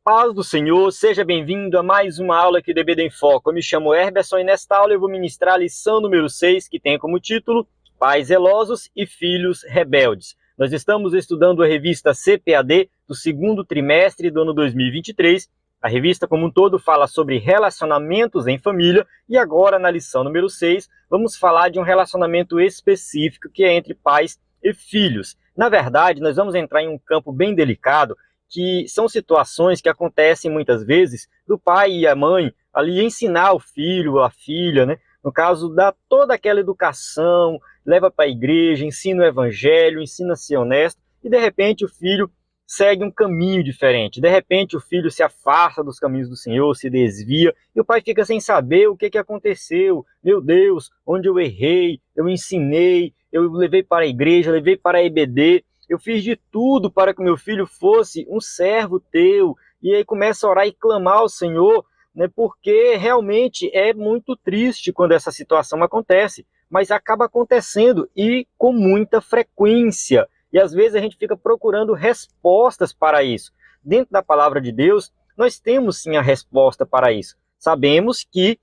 paz do Senhor, seja bem-vindo a mais uma aula aqui do EBD em Foco. Eu me chamo Herberson e nesta aula eu vou ministrar a lição número 6, que tem como título Pais zelosos e filhos rebeldes. Nós estamos estudando a revista CPAD do segundo trimestre do ano 2023. A revista como um todo fala sobre relacionamentos em família e agora na lição número 6 vamos falar de um relacionamento específico que é entre pais e filhos. Na verdade, nós vamos entrar em um campo bem delicado, que são situações que acontecem muitas vezes do pai e a mãe ali ensinar o filho, a filha, né? No caso, dar toda aquela educação, leva para a igreja, ensina o evangelho, ensina a ser honesto, e de repente o filho segue um caminho diferente. De repente o filho se afasta dos caminhos do Senhor, se desvia, e o pai fica sem saber o que aconteceu. Meu Deus, onde eu errei, eu ensinei, eu levei para a igreja, levei para a EBD, eu fiz de tudo para que meu filho fosse um servo teu. E aí começa a orar e clamar ao Senhor, né, porque realmente é muito triste quando essa situação acontece, mas acaba acontecendo e com muita frequência. E às vezes a gente fica procurando respostas para isso. Dentro da palavra de Deus, nós temos sim a resposta para isso. Sabemos que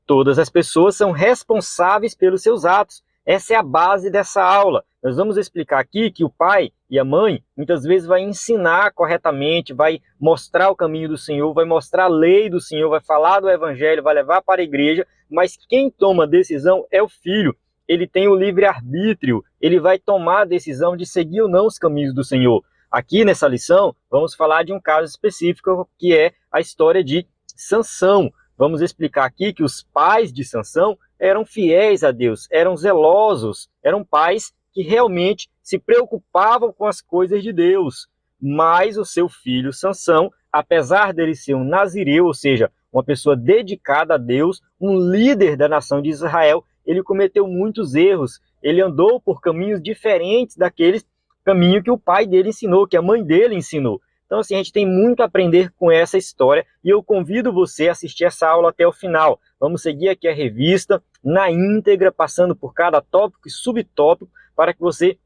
todas as pessoas são responsáveis pelos seus atos. Essa é a base dessa aula. Nós vamos explicar aqui que o pai e a mãe muitas vezes vai ensinar corretamente, vai mostrar o caminho do Senhor, vai mostrar a lei do Senhor, vai falar do evangelho, vai levar para a igreja, mas quem toma a decisão é o filho. Ele tem o livre-arbítrio, ele vai tomar a decisão de seguir ou não os caminhos do Senhor. Aqui nessa lição, vamos falar de um caso específico, que é a história de Sansão. Vamos explicar aqui que os pais de Sansão eram fiéis a Deus, eram zelosos, eram pais que realmente se preocupavam com as coisas de Deus. Mas o seu filho Sansão, apesar dele ser um nazireu, ou seja, uma pessoa dedicada a Deus, um líder da nação de Israel, ele cometeu muitos erros. Ele andou por caminhos diferentes daqueles caminhos que o pai dele ensinou, que a mãe dele ensinou. Então, assim, a gente tem muito a aprender com essa história e eu convido você a assistir essa aula até o final. Vamos seguir aqui a revista na íntegra, passando por cada tópico e subtópico, para que você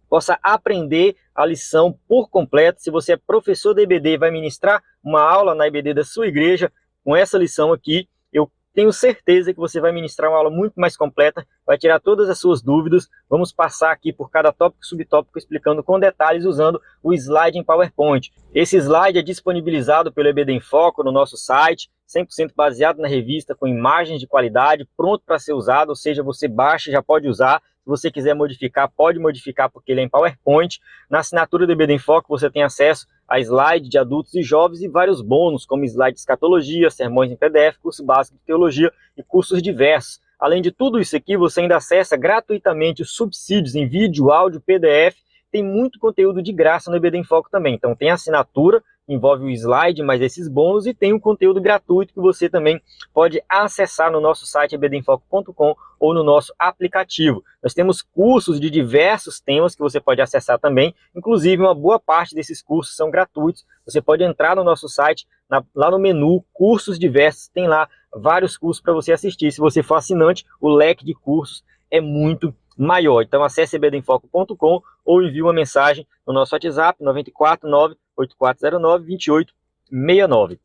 possa aprender a lição por completo. Se você é professor da EBD e vai ministrar uma aula na EBD da sua igreja, com essa lição aqui, eu tenho certeza que você vai ministrar uma aula muito mais completa, vai tirar todas as suas dúvidas. Vamos passar aqui por cada tópico e subtópico, explicando com detalhes, usando o slide em PowerPoint. Esse slide é disponibilizado pelo EBD em Foco no nosso site, 100% baseado na revista, com imagens de qualidade, pronto para ser usado, ou seja, você baixa e já pode usar. Se você quiser modificar, pode modificar, porque ele é em PowerPoint. Na assinatura do EBD em Foco, você tem acesso a slide de adultos e jovens e vários bônus, como slide de escatologia, sermões em PDF, curso básico de teologia e cursos diversos. Além de tudo isso aqui, você ainda acessa gratuitamente os subsídios em vídeo, áudio, PDF. Tem muito conteúdo de graça no EBD em Foco também. Então tem a assinatura, que envolve o slide, mais esses bônus, e tem um conteúdo gratuito que você também pode acessar no nosso site ebdemfoco.com ou no nosso aplicativo. Nós temos cursos de diversos temas que você pode acessar também, inclusive uma boa parte desses cursos são gratuitos. Você pode entrar no nosso site, lá no menu cursos diversos, tem lá vários cursos para você assistir. Se você for assinante, o leque de cursos é muito maior. Então acesse ebdemfoco.com ou envie uma mensagem no nosso WhatsApp 949-8409-2869.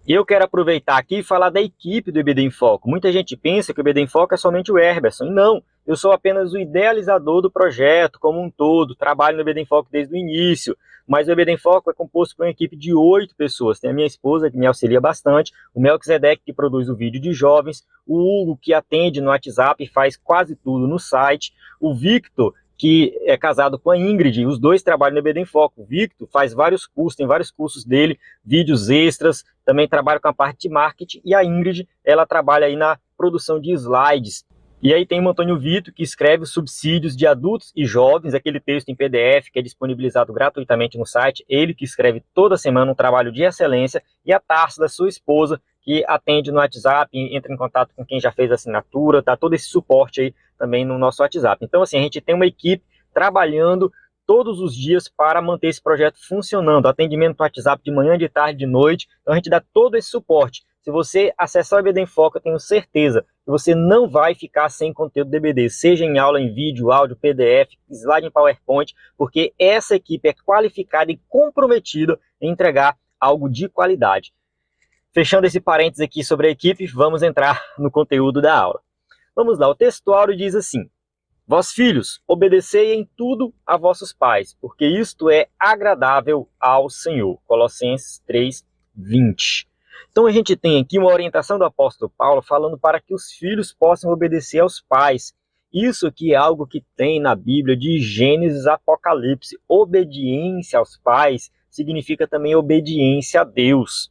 E eu quero aproveitar aqui e falar da equipe do EBD em Foco. Muita gente pensa que o EBD em Foco é somente o Herberson. E não, eu sou apenas o idealizador do projeto como um todo. Trabalho no EBD em Foco desde o início. Mas o EBD em Foco é composto por uma equipe de 8 pessoas. Tem a minha esposa, que me auxilia bastante, o Melquisedeque, que produz o vídeo de jovens, o Hugo, que atende no WhatsApp e faz quase tudo no site, o Victor, que é casado com a Ingrid, os dois trabalham no EBD em Foco. O Victor faz vários cursos, tem vários cursos dele, vídeos extras, também trabalha com a parte de marketing, e a Ingrid, ela trabalha aí na produção de slides. E aí tem o Antônio Vitor, que escreve os subsídios de adultos e jovens, aquele texto em PDF que é disponibilizado gratuitamente no site, ele que escreve toda semana um trabalho de excelência, e a Tarsila, sua esposa, que atende no WhatsApp, entra em contato com quem já fez a assinatura, dá todo esse suporte aí também no nosso WhatsApp. Então, assim, a gente tem uma equipe trabalhando todos os dias para manter esse projeto funcionando. Atendimento no WhatsApp de manhã, de tarde, de noite. Então, a gente dá todo esse suporte. Se você acessar o EBD em Foco, eu tenho certeza que você não vai ficar sem conteúdo do EBD, seja em aula, em vídeo, áudio, PDF, slide em PowerPoint, porque essa equipe é qualificada e comprometida em entregar algo de qualidade. Fechando esse parênteses aqui sobre a equipe, vamos entrar no conteúdo da aula. Vamos lá, o textuário diz assim: vós filhos, obedecei em tudo a vossos pais, porque isto é agradável ao Senhor. Colossenses 3:20. Então a gente tem aqui uma orientação do apóstolo Paulo falando para que os filhos possam obedecer aos pais. Isso aqui é algo que tem na Bíblia de Gênesis a Apocalipse. Obediência aos pais significa também obediência a Deus.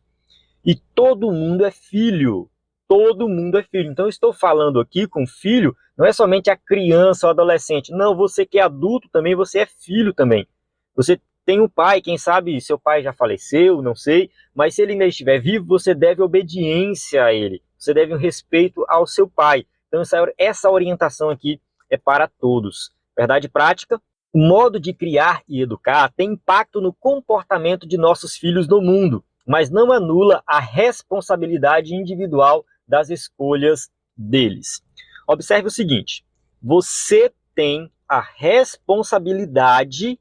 E todo mundo é filho. Todo mundo é filho. Então eu estou falando aqui com filho, não é somente a criança ou adolescente. Não, você que é adulto também, você é filho também. Você tem um pai, quem sabe seu pai já faleceu, não sei, mas se ele ainda estiver vivo, você deve obediência a ele. Você deve um respeito ao seu pai. Então essa orientação aqui é para todos. Verdade prática? O modo de criar e educar tem impacto no comportamento de nossos filhos no mundo, mas não anula a responsabilidade individual das escolhas deles. Observe o seguinte: você tem a responsabilidade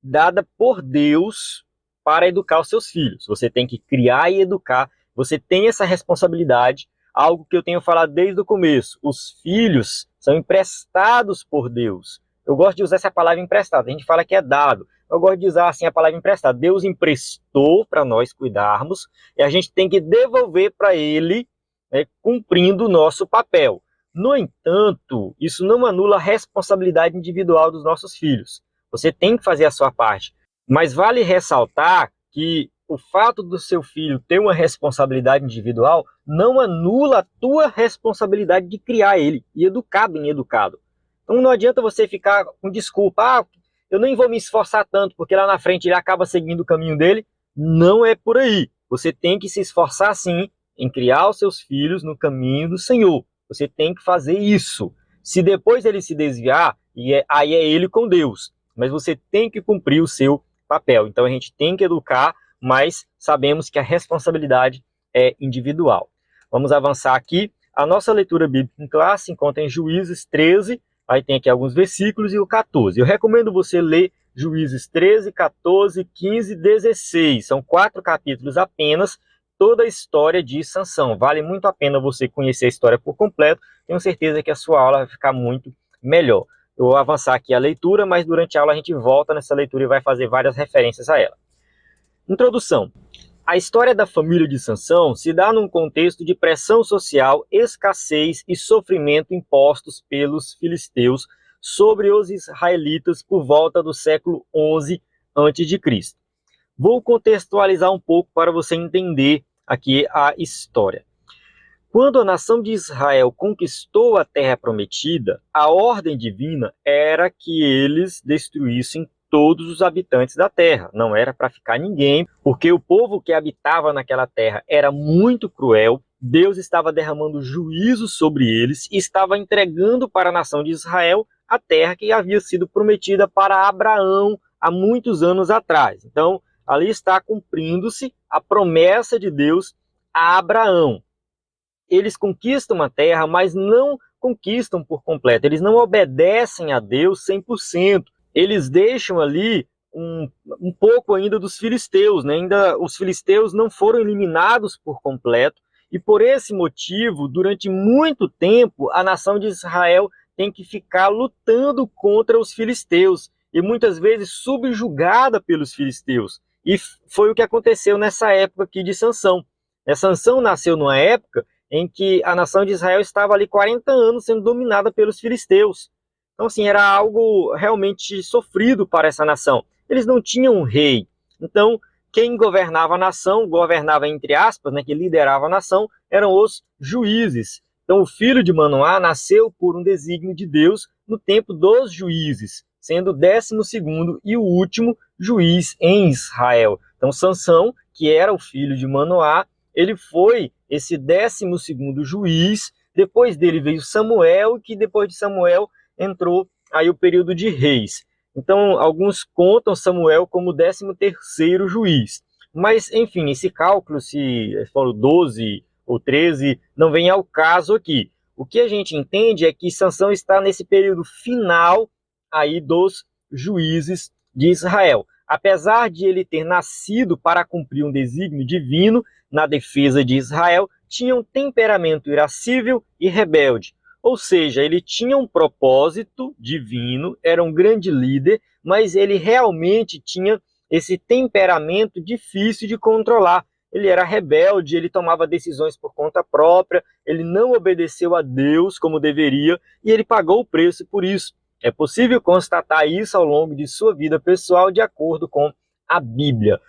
dada por Deus para educar os seus filhos. Você tem que criar e educar. Você tem essa responsabilidade, algo que eu tenho falado desde o começo. Os filhos são emprestados por Deus. Eu gosto de usar essa palavra emprestado. A gente fala que é dado. Eu gosto de usar assim a palavra emprestado. Deus emprestou para nós cuidarmos e a gente tem que devolver para ele, né, cumprindo o nosso papel. No entanto, isso não anula a responsabilidade individual dos nossos filhos. Você tem que fazer a sua parte. Mas vale ressaltar que o fato do seu filho ter uma responsabilidade individual não anula a tua responsabilidade de criar ele e educar bem educado. Então não adianta você ficar com desculpa, eu nem vou me esforçar tanto, porque lá na frente ele acaba seguindo o caminho dele. Não é por aí. Você tem que se esforçar sim em criar os seus filhos no caminho do Senhor. Você tem que fazer isso. Se depois ele se desviar, aí é ele com Deus. Mas você tem que cumprir o seu papel. Então a gente tem que educar, mas sabemos que a responsabilidade é individual. Vamos avançar aqui. A nossa leitura bíblica em classe se encontra em Juízes 13, aí tem aqui alguns versículos e o 14. Eu recomendo você ler Juízes 13, 14, 15 e 16. São 4 capítulos apenas, toda a história de Sansão. Vale muito a pena você conhecer a história por completo. Tenho certeza que a sua aula vai ficar muito melhor. Eu vou avançar aqui a leitura, mas durante a aula a gente volta nessa leitura e vai fazer várias referências a ela. Introdução. A história da família de Sansão se dá num contexto de pressão social, escassez e sofrimento impostos pelos filisteus sobre os israelitas por volta do século 11 a.C. Vou contextualizar um pouco para você entender aqui a história. Quando a nação de Israel conquistou a terra prometida, a ordem divina era que eles destruíssem todos os habitantes da terra. Não era para ficar ninguém, porque o povo que habitava naquela terra era muito cruel. Deus estava derramando juízo sobre eles e estava entregando para a nação de Israel a terra que havia sido prometida para Abraão há muitos anos atrás. Então, ali está cumprindo-se a promessa de Deus a Abraão. Eles conquistam a terra, mas não conquistam por completo. Eles não obedecem a Deus 100%. Eles deixam ali um pouco ainda dos filisteus, né? Ainda os filisteus não foram eliminados por completo. E por esse motivo, durante muito tempo, a nação de Israel tem que ficar lutando contra os filisteus. E muitas vezes subjugada pelos filisteus. E foi o que aconteceu nessa época aqui de Sansão. Sansão nasceu numa época em que a nação de Israel estava ali 40 anos sendo dominada pelos filisteus. Então, assim, era algo realmente sofrido para essa nação. Eles não tinham um rei. Então, quem governava a nação, governava entre aspas, né, que liderava a nação, eram os juízes. Então, o filho de Manoá nasceu por um desígnio de Deus no tempo dos juízes, sendo o 12º e o último juiz em Israel. Então, Sansão, que era o filho de Manoá, ele foi esse 12º juiz. Depois dele veio Samuel, que depois de Samuel entrou aí o período de reis. Então, alguns contam Samuel como o 13º juiz. Mas, enfim, esse cálculo, se foram 12 ou 13, não vem ao caso aqui. O que a gente entende é que Sansão está nesse período final aí dos juízes de Israel. apesar de ele ter nascido para cumprir um desígnio divino na defesa de Israel, tinha um temperamento irascível e rebelde. Ou seja, ele tinha um propósito divino, era um grande líder, mas ele realmente tinha esse temperamento difícil de controlar. Ele era rebelde, ele tomava decisões por conta própria, ele não obedeceu a Deus como deveria e ele pagou o preço por isso. É possível constatar isso ao longo de sua vida pessoal de acordo com a Bíblia.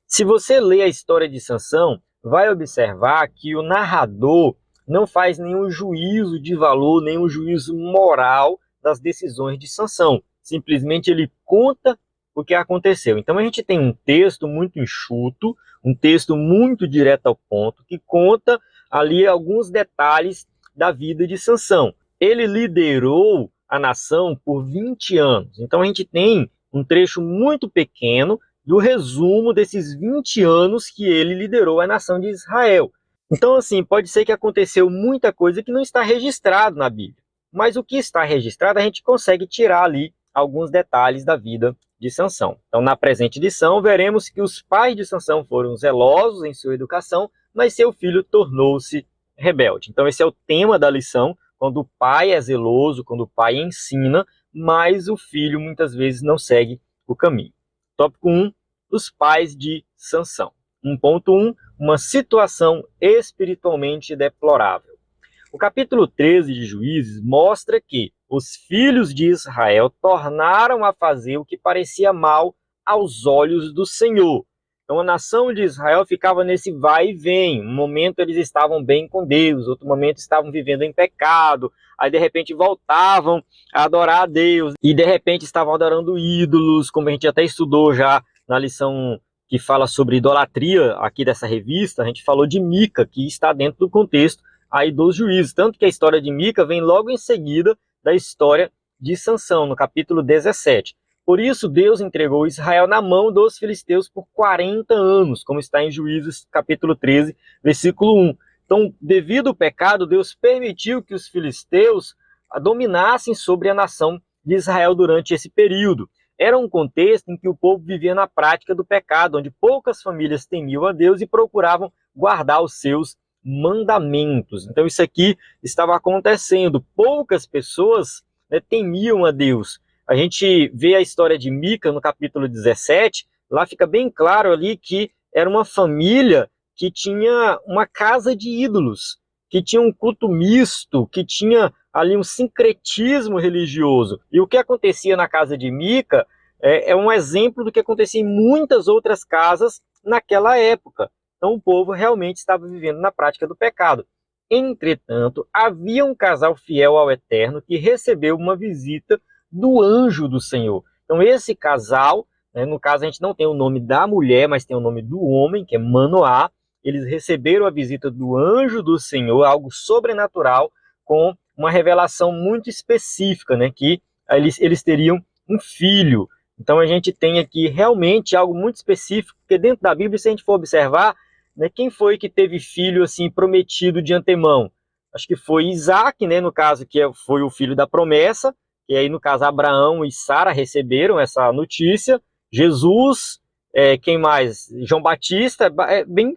Se você lê a história de Sansão, vai observar que o narrador não faz nenhum juízo de valor, nenhum juízo moral das decisões de Sansão. Simplesmente ele conta o que aconteceu. Então a gente tem um texto muito enxuto, um texto muito direto ao ponto, que conta ali alguns detalhes da vida de Sansão. Ele liderou a nação por 20 anos. Então a gente tem um trecho muito pequeno do resumo desses 20 anos que ele liderou a nação de Israel. Então, assim, pode ser que aconteceu muita coisa que não está registrado na Bíblia. Mas o que está registrado, a gente consegue tirar ali alguns detalhes da vida de Sansão. Então, na presente lição, veremos que os pais de Sansão foram zelosos em sua educação, mas seu filho tornou-se rebelde. Então, esse é o tema da lição, quando o pai é zeloso, quando o pai ensina, mas o filho muitas vezes não segue o caminho. Tópico 1, os pais de Sansão. 1.1, uma situação espiritualmente deplorável. O capítulo 13 de Juízes mostra que os filhos de Israel tornaram a fazer o que parecia mal aos olhos do Senhor. Então a nação de Israel ficava nesse vai e vem. Um momento eles estavam bem com Deus, outro momento estavam vivendo em pecado, aí de repente voltavam a adorar a Deus e de repente estavam adorando ídolos, como a gente até estudou já na lição que fala sobre idolatria aqui dessa revista. A gente falou de Mica, que está dentro do contexto aí dos juízes, tanto que a história de Mica vem logo em seguida da história de Sansão, no capítulo 17. Por isso, Deus entregou Israel na mão dos filisteus por 40 anos, como está em Juízes, capítulo 13, versículo 1. Então, devido ao pecado, Deus permitiu que os filisteus dominassem sobre a nação de Israel durante esse período. Era um contexto em que o povo vivia na prática do pecado, onde poucas famílias temiam a Deus e procuravam guardar os seus mandamentos. Então, isso aqui estava acontecendo. Poucas pessoas temiam a Deus. A gente vê a história de Mica no capítulo 17, lá fica bem claro ali que era uma família que tinha uma casa de ídolos, que tinha um culto misto, que tinha ali um sincretismo religioso. E o que acontecia na casa de Mica é um exemplo do que acontecia em muitas outras casas naquela época. Então o povo realmente estava vivendo na prática do pecado. Entretanto, havia um casal fiel ao Eterno que recebeu uma visita do anjo do Senhor. Então esse casal, no caso a gente não tem o nome da mulher, mas tem o nome do homem, que é Manoá. Eles receberam a visita do anjo do Senhor, algo sobrenatural, com uma revelação muito específica, que eles teriam um filho. Então a gente tem aqui realmente algo muito específico, porque dentro da Bíblia, se a gente for observar, quem foi que teve filho assim prometido de antemão? Acho que foi Isaac, no caso, que foi o filho da promessa, e aí no caso Abraão e Sara receberam essa notícia. Jesus, quem mais? João Batista, bem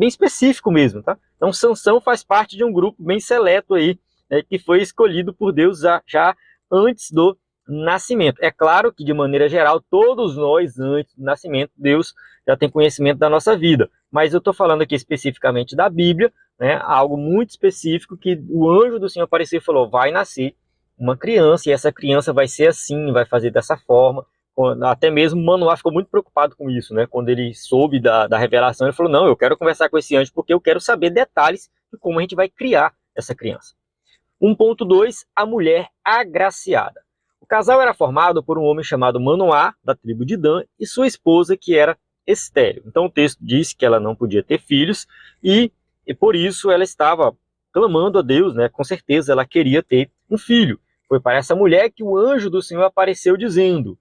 específico mesmo, tá? Então Sansão faz parte de um grupo bem seleto aí, que foi escolhido por Deus já antes do nascimento. É claro que, de maneira geral, todos nós, antes do nascimento, Deus já tem conhecimento da nossa vida. Mas eu estou falando aqui especificamente da Bíblia, algo muito específico, que o anjo do Senhor apareceu e falou, vai nascer uma criança, e essa criança vai ser assim, vai fazer dessa forma. Até mesmo Manoá ficou muito preocupado com isso, quando ele soube da revelação, ele falou, não, eu quero conversar com esse anjo, porque eu quero saber detalhes de como a gente vai criar essa criança. 1.2, a mulher agraciada. O casal era formado por um homem chamado Manoá, da tribo de Dan, e sua esposa, que era estéril. Então o texto diz que ela não podia ter filhos, e por isso ela estava clamando a Deus, com certeza ela queria ter um filho. Foi para essa mulher que o anjo do Senhor apareceu dizendo,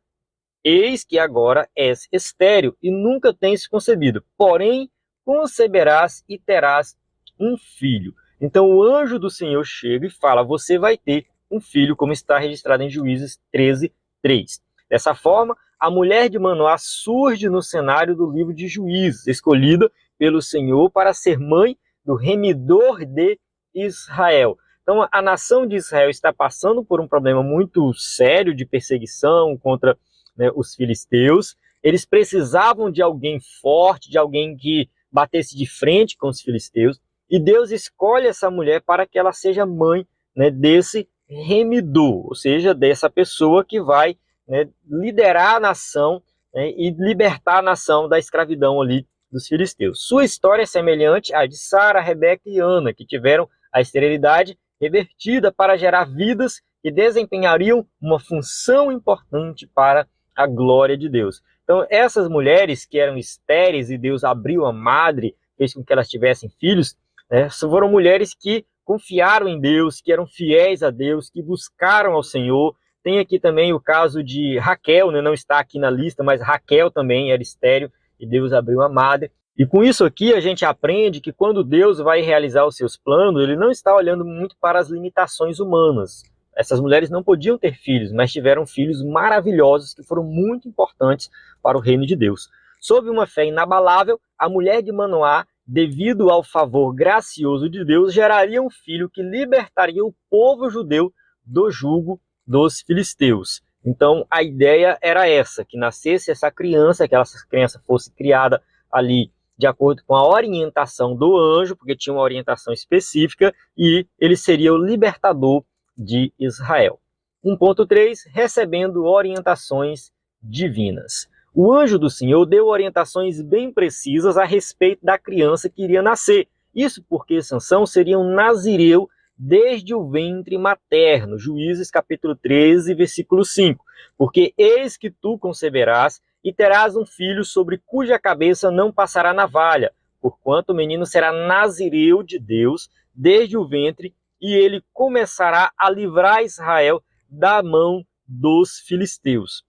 eis que agora és estéril e nunca tens concebido, porém conceberás e terás um filho. Então o anjo do Senhor chega e fala, você vai ter um filho, como está registrado em Juízes 13:3. Dessa forma, a mulher de Manoá surge no cenário do livro de Juízes, escolhida pelo Senhor para ser mãe do remidor de Israel. Então, a nação de Israel está passando por um problema muito sério de perseguição contra, né, os filisteus. Eles precisavam de alguém forte, de alguém que batesse de frente com os filisteus. E Deus escolhe essa mulher para que ela seja mãe, né, desse remidor, ou seja, dessa pessoa que vai, né, liderar a nação, né, e libertar a nação da escravidão ali dos filisteus. Sua história é semelhante à de Sara, Rebeca e Ana, que tiveram a esterilidade revertida para gerar vidas que desempenhariam uma função importante para a glória de Deus. Então, essas mulheres que eram estéreis e Deus abriu a madre, fez com que elas tivessem filhos, né, foram mulheres que confiaram em Deus, que eram fiéis a Deus, que buscaram ao Senhor. Tem aqui também o caso de Raquel, né, não está aqui na lista, mas Raquel também era estéril e Deus abriu a madre. E com isso aqui a gente aprende que quando Deus vai realizar os seus planos, ele não está olhando muito para as limitações humanas. Essas mulheres não podiam ter filhos, mas tiveram filhos maravilhosos que foram muito importantes para o reino de Deus. Sob uma fé inabalável, a mulher de Manoá, devido ao favor gracioso de Deus, geraria um filho que libertaria o povo judeu do jugo dos filisteus. Então a ideia era essa, que nascesse essa criança, que essa criança fosse criada ali de acordo com a orientação do anjo, porque tinha uma orientação específica, e ele seria o libertador de Israel. 1.3, recebendo orientações divinas. O anjo do Senhor deu orientações bem precisas a respeito da criança que iria nascer. Isso porque Sansão seria um nazireu desde o ventre materno. Juízes capítulo 13, versículo 5. Porque eis que tu conceberás e terás um filho sobre cuja cabeça não passará navalha, porquanto o menino será nazireu de Deus desde o ventre, e ele começará a livrar Israel da mão dos filisteus.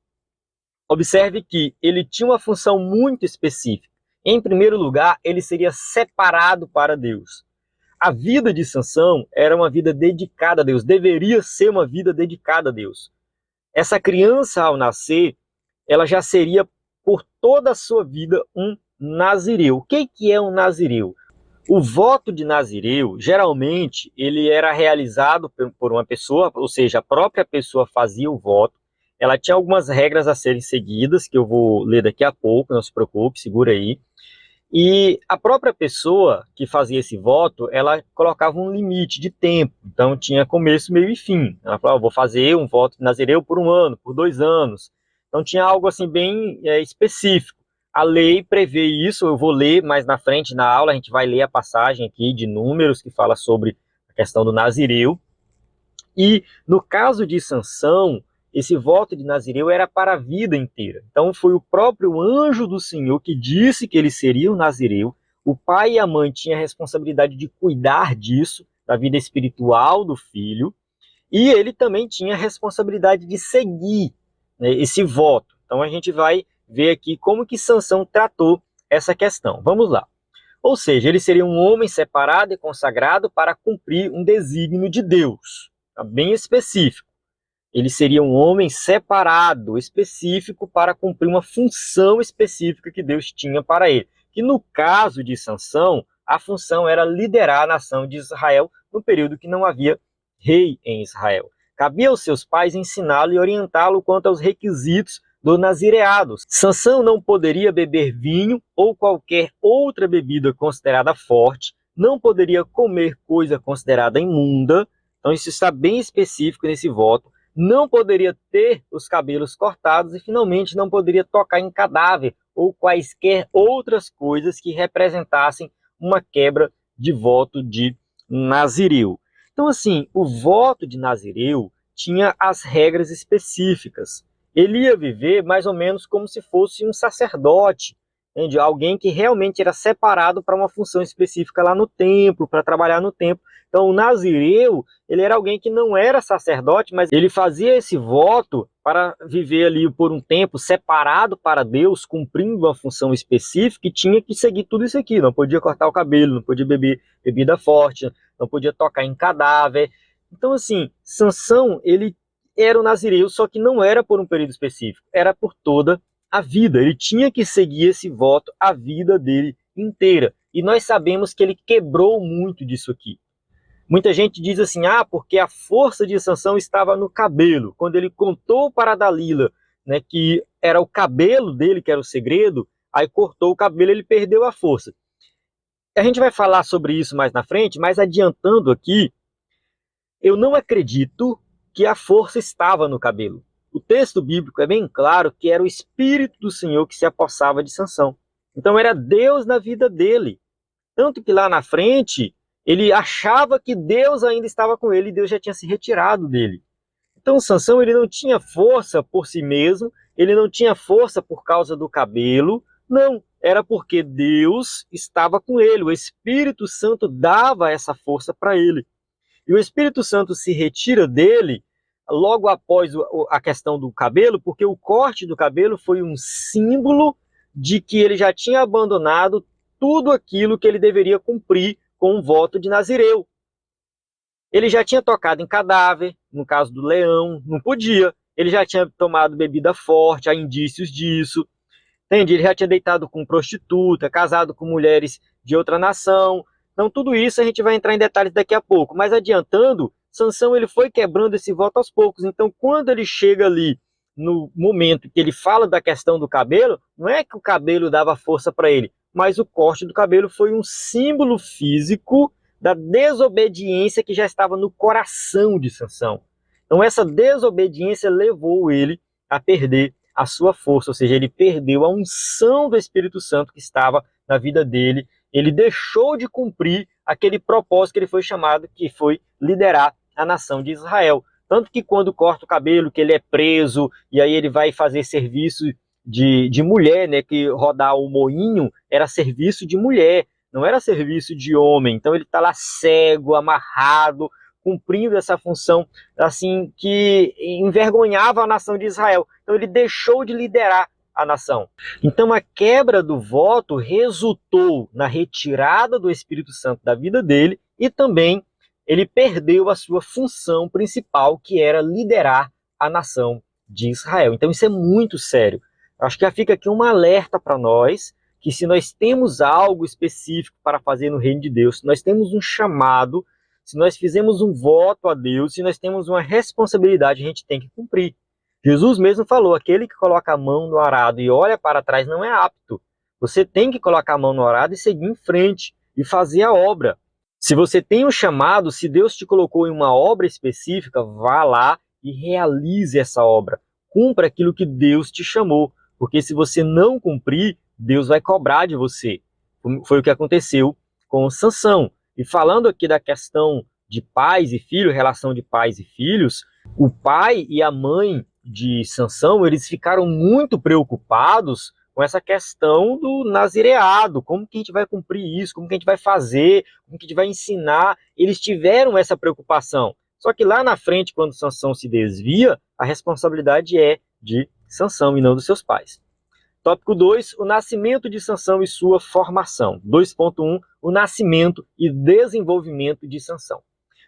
Observe que ele tinha uma função muito específica. Em primeiro lugar, ele seria separado para Deus. A vida de Sansão era uma vida dedicada a Deus, deveria ser uma vida dedicada a Deus. Essa criança, ao nascer, ela já seria por toda a sua vida um nazireu. O que é um nazireu? O voto de nazireu, geralmente, ele era realizado por uma pessoa, ou seja, a própria pessoa fazia o voto. Ela tinha algumas regras a serem seguidas, que eu vou ler daqui a pouco, não se preocupe, segura aí. E a própria pessoa que fazia esse voto, ela colocava um limite de tempo. Então tinha começo, meio e fim. Ela falava, vou fazer um voto de nazireu por 1 ano, por 2 anos. Então tinha algo assim bem específico. A lei prevê isso, eu vou ler mais na frente na aula, a gente vai ler a passagem aqui de Números que fala sobre a questão do nazireu. E no caso de Sansão, esse voto de nazireu era para a vida inteira. Então foi o próprio anjo do Senhor que disse que ele seria um nazireu. O pai e a mãe tinham a responsabilidade de cuidar disso, da vida espiritual do filho. E ele também tinha a responsabilidade de seguir, né, esse voto. Então a gente vai ver aqui como que Sansão tratou essa questão. Vamos lá. Ou seja, ele seria um homem separado e consagrado para cumprir um desígnio de Deus, tá? Bem específico. Ele seria um homem separado, específico, para cumprir uma função específica que Deus tinha para ele. Que no caso de Sansão, a função era liderar a nação de Israel no período que não havia rei em Israel. Cabia aos seus pais ensiná-lo e orientá-lo quanto aos requisitos do nazireado. Sansão não poderia beber vinho ou qualquer outra bebida considerada forte, não poderia comer coisa considerada imunda, então isso está bem específico nesse voto, não poderia ter os cabelos cortados e, finalmente, não poderia tocar em cadáver ou quaisquer outras coisas que representassem uma quebra de voto de nazireu. Então, assim, o voto de nazireu tinha as regras específicas. Ele ia viver mais ou menos como se fosse um sacerdote, entende? Alguém que realmente era separado para uma função específica lá no templo, para trabalhar no templo. Então, o nazireu, ele era alguém que não era sacerdote, mas ele fazia esse voto para viver ali por um tempo separado para Deus, cumprindo uma função específica, e tinha que seguir tudo isso aqui. Não podia cortar o cabelo, não podia beber bebida forte, não podia tocar em cadáver. Então, assim, Sansão, ele era o nazireu, só que não era por um período específico, era por toda a vida. Ele tinha que seguir esse voto a vida dele inteira. E nós sabemos que ele quebrou muito disso aqui. Muita gente diz assim, porque a força de Sansão estava no cabelo. Quando ele contou para Dalila, né, que era o cabelo dele que era o segredo, aí cortou o cabelo, ele perdeu a força. A gente vai falar sobre isso mais na frente, mas adiantando aqui, eu não acredito que a força estava no cabelo. O texto bíblico é bem claro que era o Espírito do Senhor que se apossava de Sansão. Então era Deus na vida dele. Tanto que lá na frente, ele achava que Deus ainda estava com ele e Deus já tinha se retirado dele. Então Sansão ele não tinha força por si mesmo, ele não tinha força por causa do cabelo, não, era porque Deus estava com ele, o Espírito Santo dava essa força para ele. E o Espírito Santo se retira dele logo após a questão do cabelo, porque o corte do cabelo foi um símbolo de que ele já tinha abandonado tudo aquilo que ele deveria cumprir com um voto de nazireu. Ele já tinha tocado em cadáver, no caso do leão, não podia. Ele já tinha tomado bebida forte, há indícios disso. Entende? Ele já tinha deitado com prostituta, casado com mulheres de outra nação. Então, tudo isso a gente vai entrar em detalhes daqui a pouco. Mas adiantando, Sansão ele foi quebrando esse voto aos poucos. Então, quando ele chega ali no momento que ele fala da questão do cabelo, não é que o cabelo dava força para ele, mas o corte do cabelo foi um símbolo físico da desobediência que já estava no coração de Sansão. Então, essa desobediência levou ele a perder a sua força, ou seja, ele perdeu a unção do Espírito Santo que estava na vida dele. Ele deixou de cumprir aquele propósito que ele foi chamado, que foi liderar a nação de Israel. Tanto que quando corta o cabelo, que ele é preso, e aí ele vai fazer serviço de mulher, né, que rodar o moinho era serviço de mulher, não era serviço de homem. Então ele está lá cego, amarrado, cumprindo essa função assim que envergonhava a nação de Israel. Então ele deixou de liderar a nação. Então a quebra do voto resultou na retirada do Espírito Santo da vida dele e também ele perdeu a sua função principal, que era liderar a nação de Israel. Então isso é muito sério. Acho que já fica aqui um alerta para nós, que se nós temos algo específico para fazer no reino de Deus, se nós temos um chamado, se nós fizemos um voto a Deus, se nós temos uma responsabilidade, a gente tem que cumprir. Jesus mesmo falou, aquele que coloca a mão no arado e olha para trás não é apto. Você tem que colocar a mão no arado e seguir em frente e fazer a obra. Se você tem um chamado, se Deus te colocou em uma obra específica, vá lá e realize essa obra. Cumpra aquilo que Deus te chamou, porque se você não cumprir, Deus vai cobrar de você. Foi o que aconteceu com Sansão. E falando aqui da questão de pais e filhos, relação de pais e filhos, o pai e a mãe de Sansão, eles ficaram muito preocupados com essa questão do nazireado, como que a gente vai cumprir isso, como que a gente vai fazer, como que a gente vai ensinar. Eles tiveram essa preocupação. Só que lá na frente, quando Sansão se desvia, a responsabilidade é de Sansão e não dos seus pais. Tópico 2, o nascimento de Sansão e sua formação. 2.1, o nascimento e desenvolvimento de Sansão.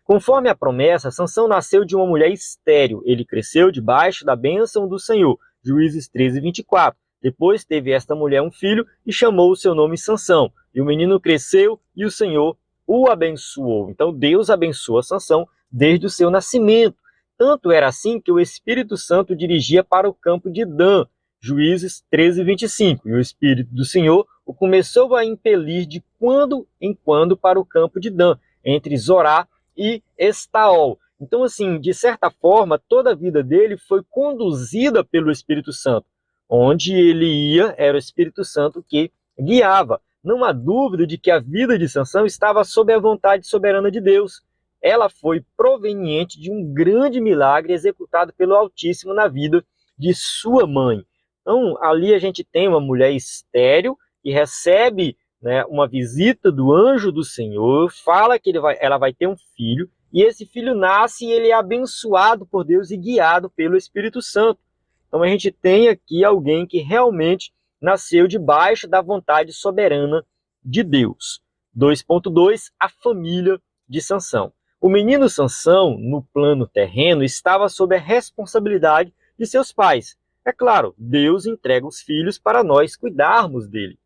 Conforme a promessa, Sansão nasceu de uma mulher estéril. Ele cresceu debaixo da bênção do Senhor. Juízes 13:24. Depois teve esta mulher um filho e chamou o seu nome Sansão. E o menino cresceu e o Senhor o abençoou. Então Deus abençoa Sansão desde o seu nascimento. Tanto era assim que o Espírito Santo dirigia para o campo de Dan. Juízes 13:25. E o Espírito do Senhor o começou a impelir de quando em quando para o campo de Dan, entre Zorá e Estaol. Então, assim, de certa forma, toda a vida dele foi conduzida pelo Espírito Santo. Onde ele ia, era o Espírito Santo que guiava. Não há dúvida de que a vida de Sansão estava sob a vontade soberana de Deus. Ela foi proveniente de um grande milagre executado pelo Altíssimo na vida de sua mãe. Então, ali a gente tem uma mulher estéril que recebe, né, uma visita do anjo do Senhor, fala que ela vai ter um filho, e esse filho nasce e ele é abençoado por Deus e guiado pelo Espírito Santo. Então a gente tem aqui alguém que realmente nasceu debaixo da vontade soberana de Deus. 2.2, a família de Sansão. O menino Sansão, no plano terreno, estava sob a responsabilidade de seus pais. É claro, Deus entrega os filhos para nós cuidarmos dele.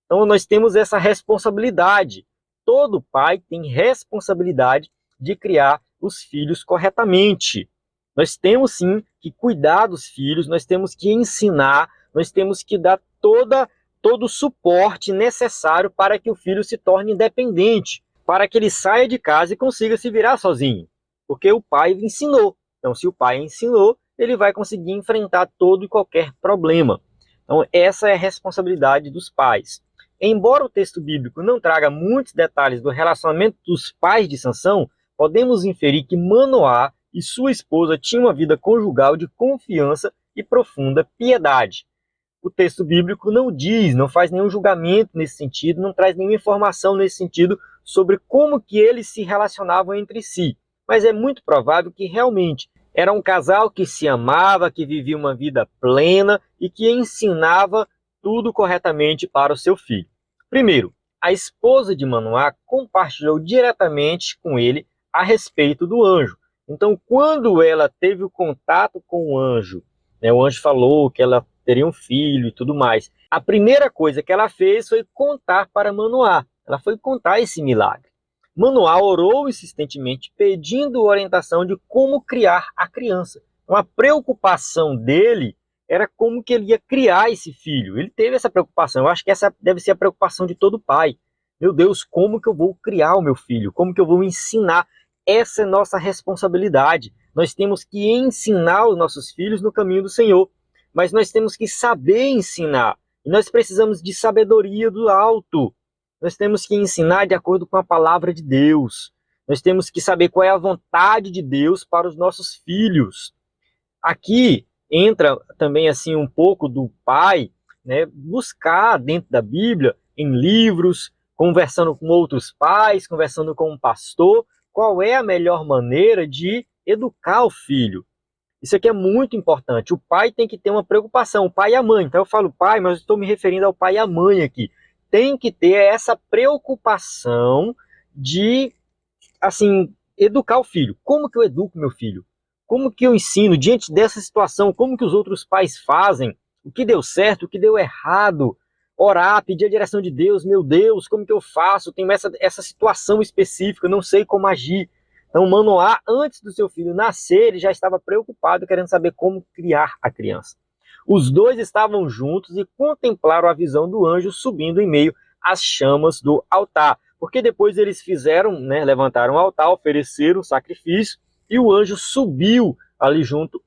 Então nós temos essa responsabilidade. Todo pai tem responsabilidade de criar os filhos corretamente. Nós temos sim que cuidar dos filhos, nós temos que ensinar, nós temos que dar todo o suporte necessário para que o filho se torne independente, para que ele saia de casa e consiga se virar sozinho, porque o pai ensinou. Então, se o pai ensinou, ele vai conseguir enfrentar todo e qualquer problema. Então, essa é a responsabilidade dos pais. Embora o texto bíblico não traga muitos detalhes do relacionamento dos pais de Sansão, podemos inferir que Manoá e sua esposa tinham uma vida conjugal de confiança e profunda piedade. O texto bíblico não diz, não faz nenhum julgamento nesse sentido, não traz nenhuma informação nesse sentido sobre como que eles se relacionavam entre si. Mas é muito provável que realmente era um casal que se amava, que vivia uma vida plena e que ensinava tudo corretamente para o seu filho. Primeiro, a esposa de Manoá compartilhou diretamente com ele a respeito do anjo. Então, quando ela teve o contato com o anjo falou que ela teria um filho e tudo mais, a primeira coisa que ela fez foi contar para Manoá. Ela foi contar esse milagre. Manoá orou insistentemente, pedindo orientação de como criar a criança. Uma preocupação dele era como que ele ia criar esse filho. Ele teve essa preocupação. Eu acho que essa deve ser a preocupação de todo pai. Meu Deus, como que eu vou criar o meu filho? Como que eu vou ensinar? Essa é nossa responsabilidade. Nós temos que ensinar os nossos filhos no caminho do Senhor. Mas nós temos que saber ensinar. E nós precisamos de sabedoria do alto. Nós temos que ensinar de acordo com a palavra de Deus. Nós temos que saber qual é a vontade de Deus para os nossos filhos. Aqui entra também assim um pouco do pai, buscar dentro da Bíblia, em livros, conversando com outros pais, conversando com um pastor, qual é a melhor maneira de educar o filho. Isso aqui é muito importante. O pai tem que ter uma preocupação, o pai e a mãe. Então eu falo pai, mas eu estou me referindo ao pai e à mãe aqui. Tem que ter essa preocupação de, assim, educar o filho. Como que eu educo meu filho? Como que eu ensino diante dessa situação? Como que os outros pais fazem? O que deu certo, o que deu errado? Orar, pedir a direção de Deus. Meu Deus, como que eu faço? Tenho essa situação específica, não sei como agir. Então, Manoá, antes do seu filho nascer, ele já estava preocupado, querendo saber como criar a criança. Os dois estavam juntos e contemplaram a visão do anjo subindo em meio às chamas do altar. Porque depois eles fizeram, levantaram o altar, ofereceram o sacrifício, e o anjo subiu ali junto,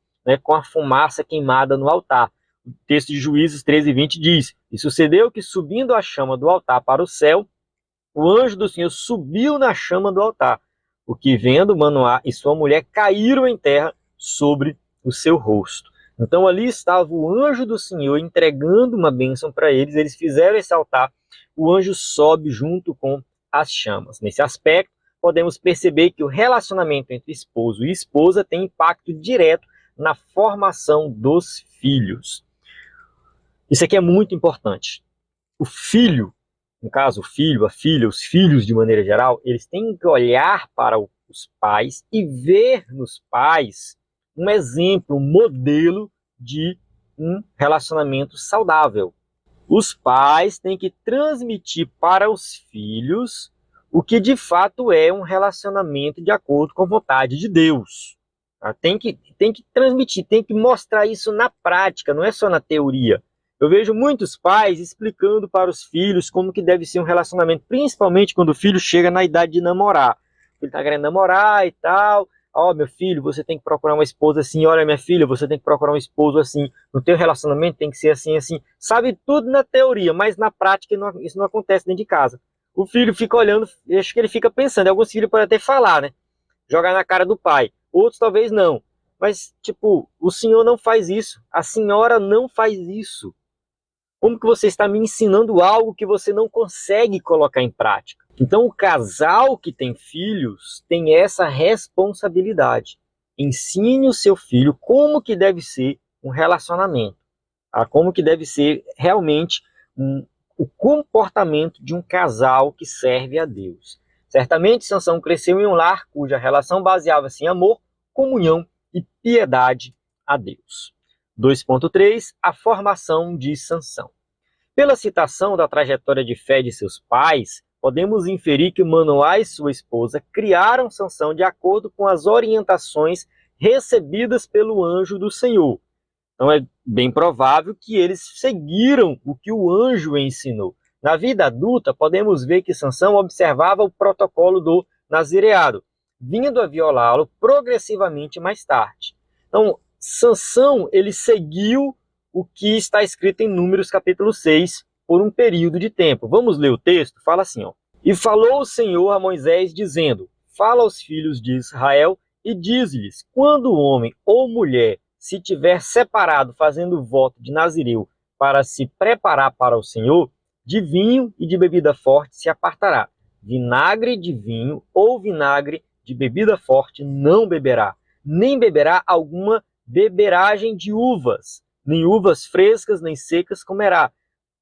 com a fumaça queimada no altar. O texto de Juízes 13:20 diz: E sucedeu que, subindo a chama do altar para o céu, o anjo do Senhor subiu na chama do altar, o que vendo Manoá e sua mulher caíram em terra sobre o seu rosto. Então ali estava o anjo do Senhor entregando uma bênção para eles, eles fizeram esse altar, o anjo sobe junto com as chamas. Nesse aspecto, podemos perceber que o relacionamento entre esposo e esposa tem impacto direto na formação dos filhos. Isso aqui é muito importante. O filho, no caso o filho, a filha, os filhos de maneira geral, eles têm que olhar para os pais e ver nos pais um exemplo, um modelo de um relacionamento saudável. Os pais têm que transmitir para os filhos o que de fato é um relacionamento de acordo com a vontade de Deus. Tem que transmitir, tem que mostrar isso na prática, não é só na teoria. Eu vejo muitos pais explicando para os filhos como que deve ser um relacionamento, principalmente quando o filho chega na idade de namorar. Ele está querendo namorar e tal. Meu filho, você tem que procurar uma esposa assim. Olha, minha filha, você tem que procurar um esposo assim. No teu relacionamento tem que ser assim, assim. Sabe tudo na teoria, mas na prática isso não acontece dentro de casa. O filho fica olhando, acho que ele fica pensando. Alguns filhos podem até falar, jogar na cara do pai. Outros talvez não. Mas, o senhor não faz isso. A senhora não faz isso. Como que você está me ensinando algo que você não consegue colocar em prática? Então, o casal que tem filhos tem essa responsabilidade. Ensine o seu filho como que deve ser um relacionamento. Como que deve ser realmente o comportamento de um casal que serve a Deus. Certamente, Sansão cresceu em um lar cuja relação baseava-se em amor, comunhão e piedade a Deus. 2.3. A formação de Sansão. Pela citação da trajetória de fé de seus pais, podemos inferir que Manoá e sua esposa criaram Sansão de acordo com as orientações recebidas pelo anjo do Senhor. Então é bem provável que eles seguiram o que o anjo ensinou. Na vida adulta, podemos ver que Sansão observava o protocolo do nazireado, vindo a violá-lo progressivamente mais tarde. Então, Sansão, ele seguiu o que está escrito em Números capítulo 6 por um período de tempo. Vamos ler o texto? Fala assim, ó. E falou o Senhor a Moisés, dizendo: fala aos filhos de Israel e diz-lhes: quando o homem ou mulher se tiver separado fazendo voto de nazireu para se preparar para o Senhor, de vinho e de bebida forte se apartará. Vinagre de vinho ou vinagre de bebida forte não beberá, nem beberá alguma beberagem de uvas, nem uvas frescas nem secas comerá.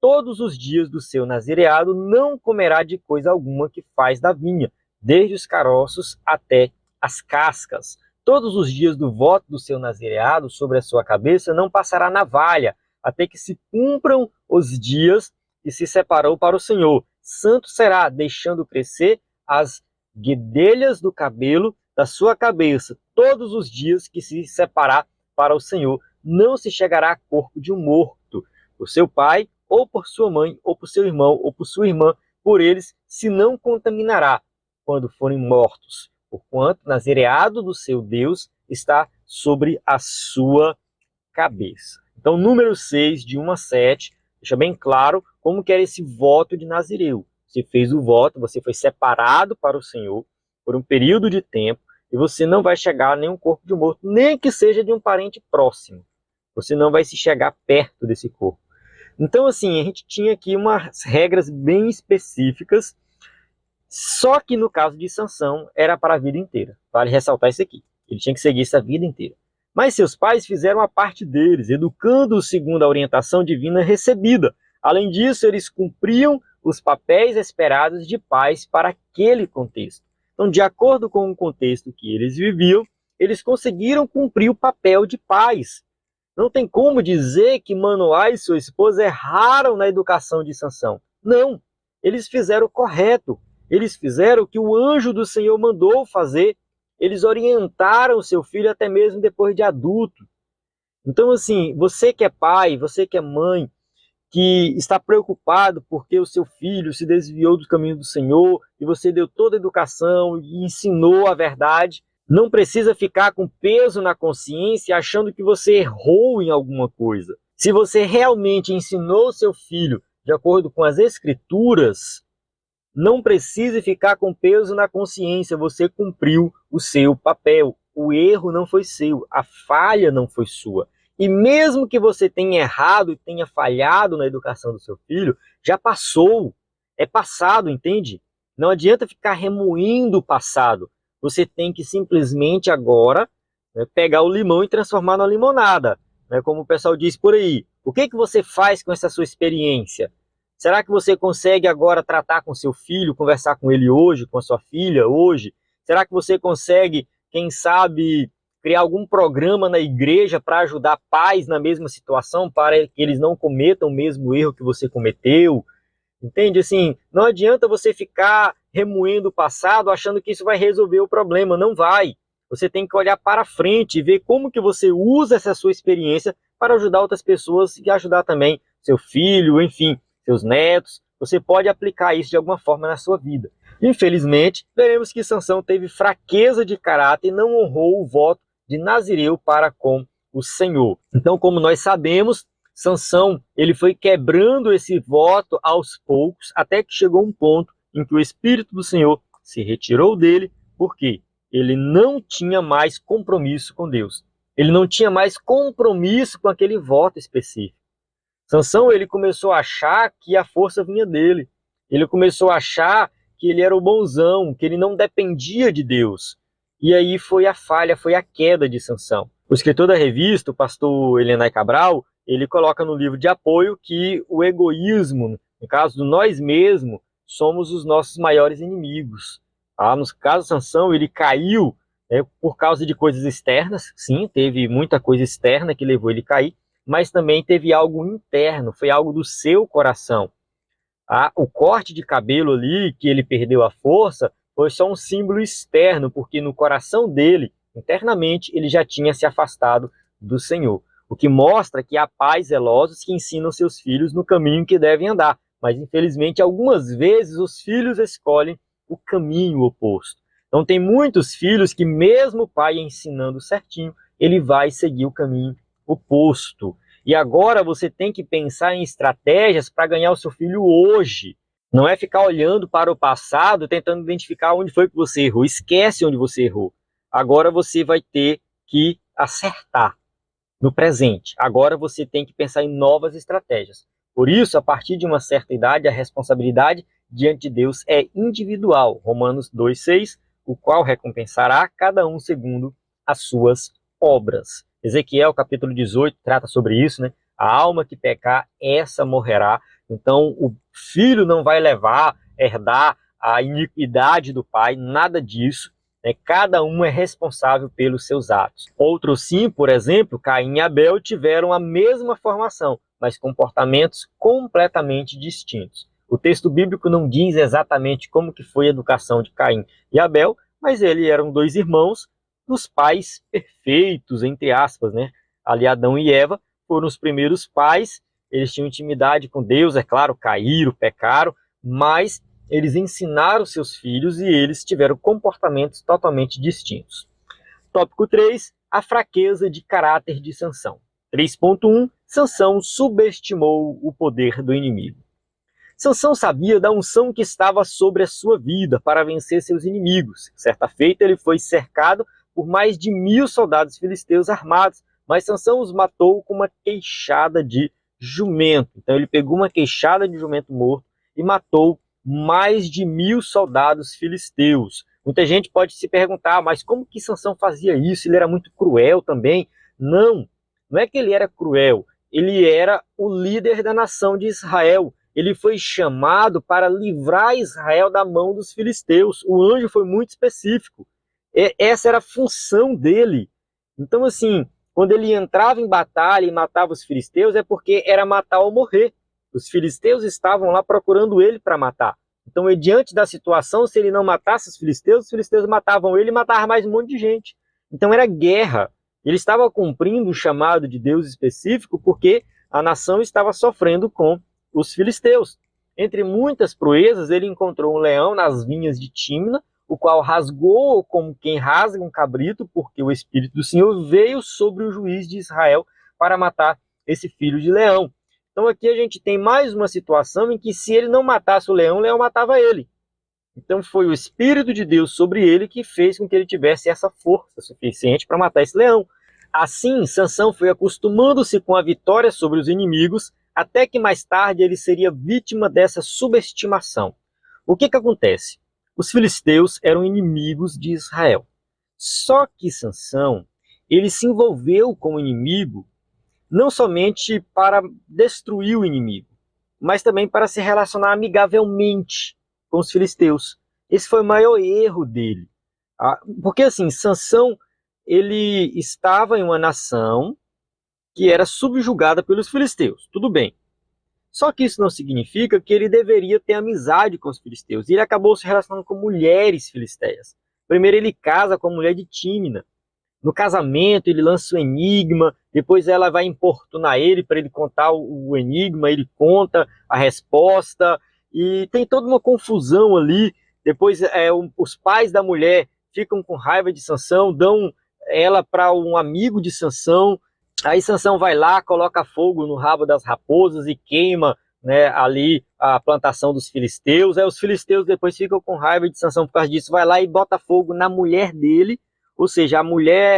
Todos os dias do seu nazireado não comerá de coisa alguma que faz da vinha, desde os caroços até as cascas. Todos os dias do voto do seu nazireado sobre a sua cabeça não passará navalha, até que se cumpram os dias que se separou para o Senhor. Santo será, deixando crescer as guedelhas do cabelo da sua cabeça. Todos os dias que se separar para o Senhor, não se chegará a corpo de um morto, por seu pai, ou por sua mãe, ou por seu irmão, ou por sua irmã, por eles se não contaminará quando forem mortos, porquanto nazireado do seu Deus está sobre a sua cabeça. Então, número 6, de 1 a 7, deixa bem claro como que era esse voto de nazireu. Você fez o voto, você foi separado para o Senhor por um período de tempo, e você não vai chegar a nenhum corpo de morto, nem que seja de um parente próximo. Você não vai se chegar perto desse corpo. Então, assim, a gente tinha aqui umas regras bem específicas, só que no caso de Sansão, era para a vida inteira. Vale ressaltar isso aqui. Ele tinha que seguir essa vida inteira. Mas seus pais fizeram a parte deles, educando-o segundo a orientação divina recebida. Além disso, eles cumpriam os papéis esperados de pais para aquele contexto. Então, de acordo com o contexto que eles viviam, eles conseguiram cumprir o papel de pais. Não tem como dizer que Manoá e sua esposa erraram na educação de Sansão. Não, eles fizeram o correto. Eles fizeram o que o anjo do Senhor mandou fazer. Eles orientaram o seu filho até mesmo depois de adulto. Então, assim, você que é pai, você que é mãe, que está preocupado porque o seu filho se desviou do caminho do Senhor e você deu toda a educação e ensinou a verdade, não precisa ficar com peso na consciência achando que você errou em alguma coisa. Se você realmente ensinou o seu filho de acordo com as Escrituras, não precisa ficar com peso na consciência, você cumpriu o seu papel. O erro não foi seu, a falha não foi sua. E mesmo que você tenha errado e tenha falhado na educação do seu filho, já passou, é passado, entende? Não adianta ficar remoendo o passado. Você tem que simplesmente agora, né, pegar o limão e transformar na limonada. Né, como o pessoal diz por aí. O que você faz com essa sua experiência? Será que você consegue agora tratar com seu filho, conversar com ele hoje, com a sua filha hoje? Será que você consegue, quem sabe, criar algum programa na igreja para ajudar pais na mesma situação, para que eles não cometam o mesmo erro que você cometeu? Entende? Assim, não adianta você ficar remoendo o passado achando que isso vai resolver o problema. Não vai. Você tem que olhar para frente e ver como que você usa essa sua experiência para ajudar outras pessoas e ajudar também seu filho, enfim, seus netos. Você pode aplicar isso de alguma forma na sua vida. Infelizmente, veremos que Sansão teve fraqueza de caráter e não honrou o voto de nazireu para com o Senhor. Então, como nós sabemos, Sansão ele foi quebrando esse voto aos poucos, até que chegou um ponto em que o Espírito do Senhor se retirou dele, porque ele não tinha mais compromisso com Deus. Ele não tinha mais compromisso com aquele voto específico. Sansão ele começou a achar que a força vinha dele. Ele começou a achar que ele era o bonzão, que ele não dependia de Deus. E aí foi a falha, foi a queda de Sansão. O escritor da revista, o pastor Helenay Cabral, ele coloca no livro de apoio que o egoísmo, no caso do nós mesmos, somos os nossos maiores inimigos. No caso, Sansão, ele caiu por causa de coisas externas, sim, teve muita coisa externa que levou ele a cair, mas também teve algo interno, foi algo do seu coração. O corte de cabelo ali, que ele perdeu a força, foi só um símbolo externo, porque no coração dele, internamente, ele já tinha se afastado do Senhor. O que mostra que há pais zelosos que ensinam seus filhos no caminho que devem andar. Mas, infelizmente, algumas vezes os filhos escolhem o caminho oposto. Então, tem muitos filhos que, mesmo o pai ensinando certinho, ele vai seguir o caminho oposto. E agora você tem que pensar em estratégias para ganhar o seu filho hoje. Não é ficar olhando para o passado, tentando identificar onde foi que você errou. Esquece onde você errou. Agora você vai ter que acertar no presente. Agora você tem que pensar em novas estratégias. Por isso, a partir de uma certa idade, a responsabilidade diante de Deus é individual. Romanos 2,6, o qual recompensará cada um segundo as suas obras. Ezequiel, capítulo 18, trata sobre isso, né? A alma que pecar, essa morrerá. Então, o filho não vai herdar a iniquidade do pai, nada disso. Cada um é responsável pelos seus atos. Outros sim, por exemplo, Caim e Abel tiveram a mesma formação, mas comportamentos completamente distintos. O texto bíblico não diz exatamente como que foi a educação de Caim e Abel, mas eles eram dois irmãos dos pais perfeitos, entre aspas, né? Ali Adão e Eva foram os primeiros pais, eles tinham intimidade com Deus, é claro, caíram, pecaram, mas eles ensinaram seus filhos e eles tiveram comportamentos totalmente distintos. Tópico 3, a fraqueza de caráter de Sansão. 3.1, Sansão subestimou o poder do inimigo. Sansão sabia da unção que estava sobre a sua vida para vencer seus inimigos. Certa feita ele foi cercado por mais de 1.000 soldados filisteus armados, mas Sansão os matou com uma queixada de jumento. Então ele pegou uma queixada de jumento morto e matou mais de 1.000 soldados filisteus. Muita gente pode se perguntar, mas como que Sansão fazia isso? Ele era muito cruel também? Não é que ele era cruel, ele era o líder da nação de Israel. Ele foi chamado para livrar Israel da mão dos filisteus. O anjo foi muito específico. Essa era a função dele. Então, assim, quando ele entrava em batalha e matava os filisteus, é porque era matar ou morrer. Os filisteus estavam lá procurando ele para matar. Então, diante da situação, se ele não matasse os filisteus matavam ele e matavam mais um monte de gente. Então, era guerra. Ele estava cumprindo o chamado de Deus específico porque a nação estava sofrendo com os filisteus. Entre muitas proezas, ele encontrou um leão nas vinhas de Tímna, o qual rasgou como quem rasga um cabrito, porque o Espírito do Senhor veio sobre o juiz de Israel para matar esse filho de leão. Então aqui a gente tem mais uma situação em que se ele não matasse o leão matava ele. Então foi o Espírito de Deus sobre ele que fez com que ele tivesse essa força suficiente para matar esse leão. Assim, Sansão foi acostumando-se com a vitória sobre os inimigos, até que mais tarde ele seria vítima dessa subestimação. O que acontece? Os filisteus eram inimigos de Israel. Só que Sansão, ele se envolveu com o inimigo não somente para destruir o inimigo, mas também para se relacionar amigavelmente com os filisteus. Esse foi o maior erro dele. Porque assim, Sansão, ele estava em uma nação que era subjugada pelos filisteus, tudo bem. Só que isso não significa que ele deveria ter amizade com os filisteus. E ele acabou se relacionando com mulheres filisteias. Primeiro ele casa com a mulher de Tímna. No casamento ele lança o enigma, depois ela vai importunar ele para ele contar o enigma, ele conta a resposta, e tem toda uma confusão ali. Depois os pais da mulher ficam com raiva de Sansão, dão ela para um amigo de Sansão. Aí Sansão vai lá, coloca fogo no rabo das raposas e queima, né, ali a plantação dos filisteus. Aí os filisteus depois ficam com raiva de Sansão por causa disso, vai lá e bota fogo na mulher dele, ou seja,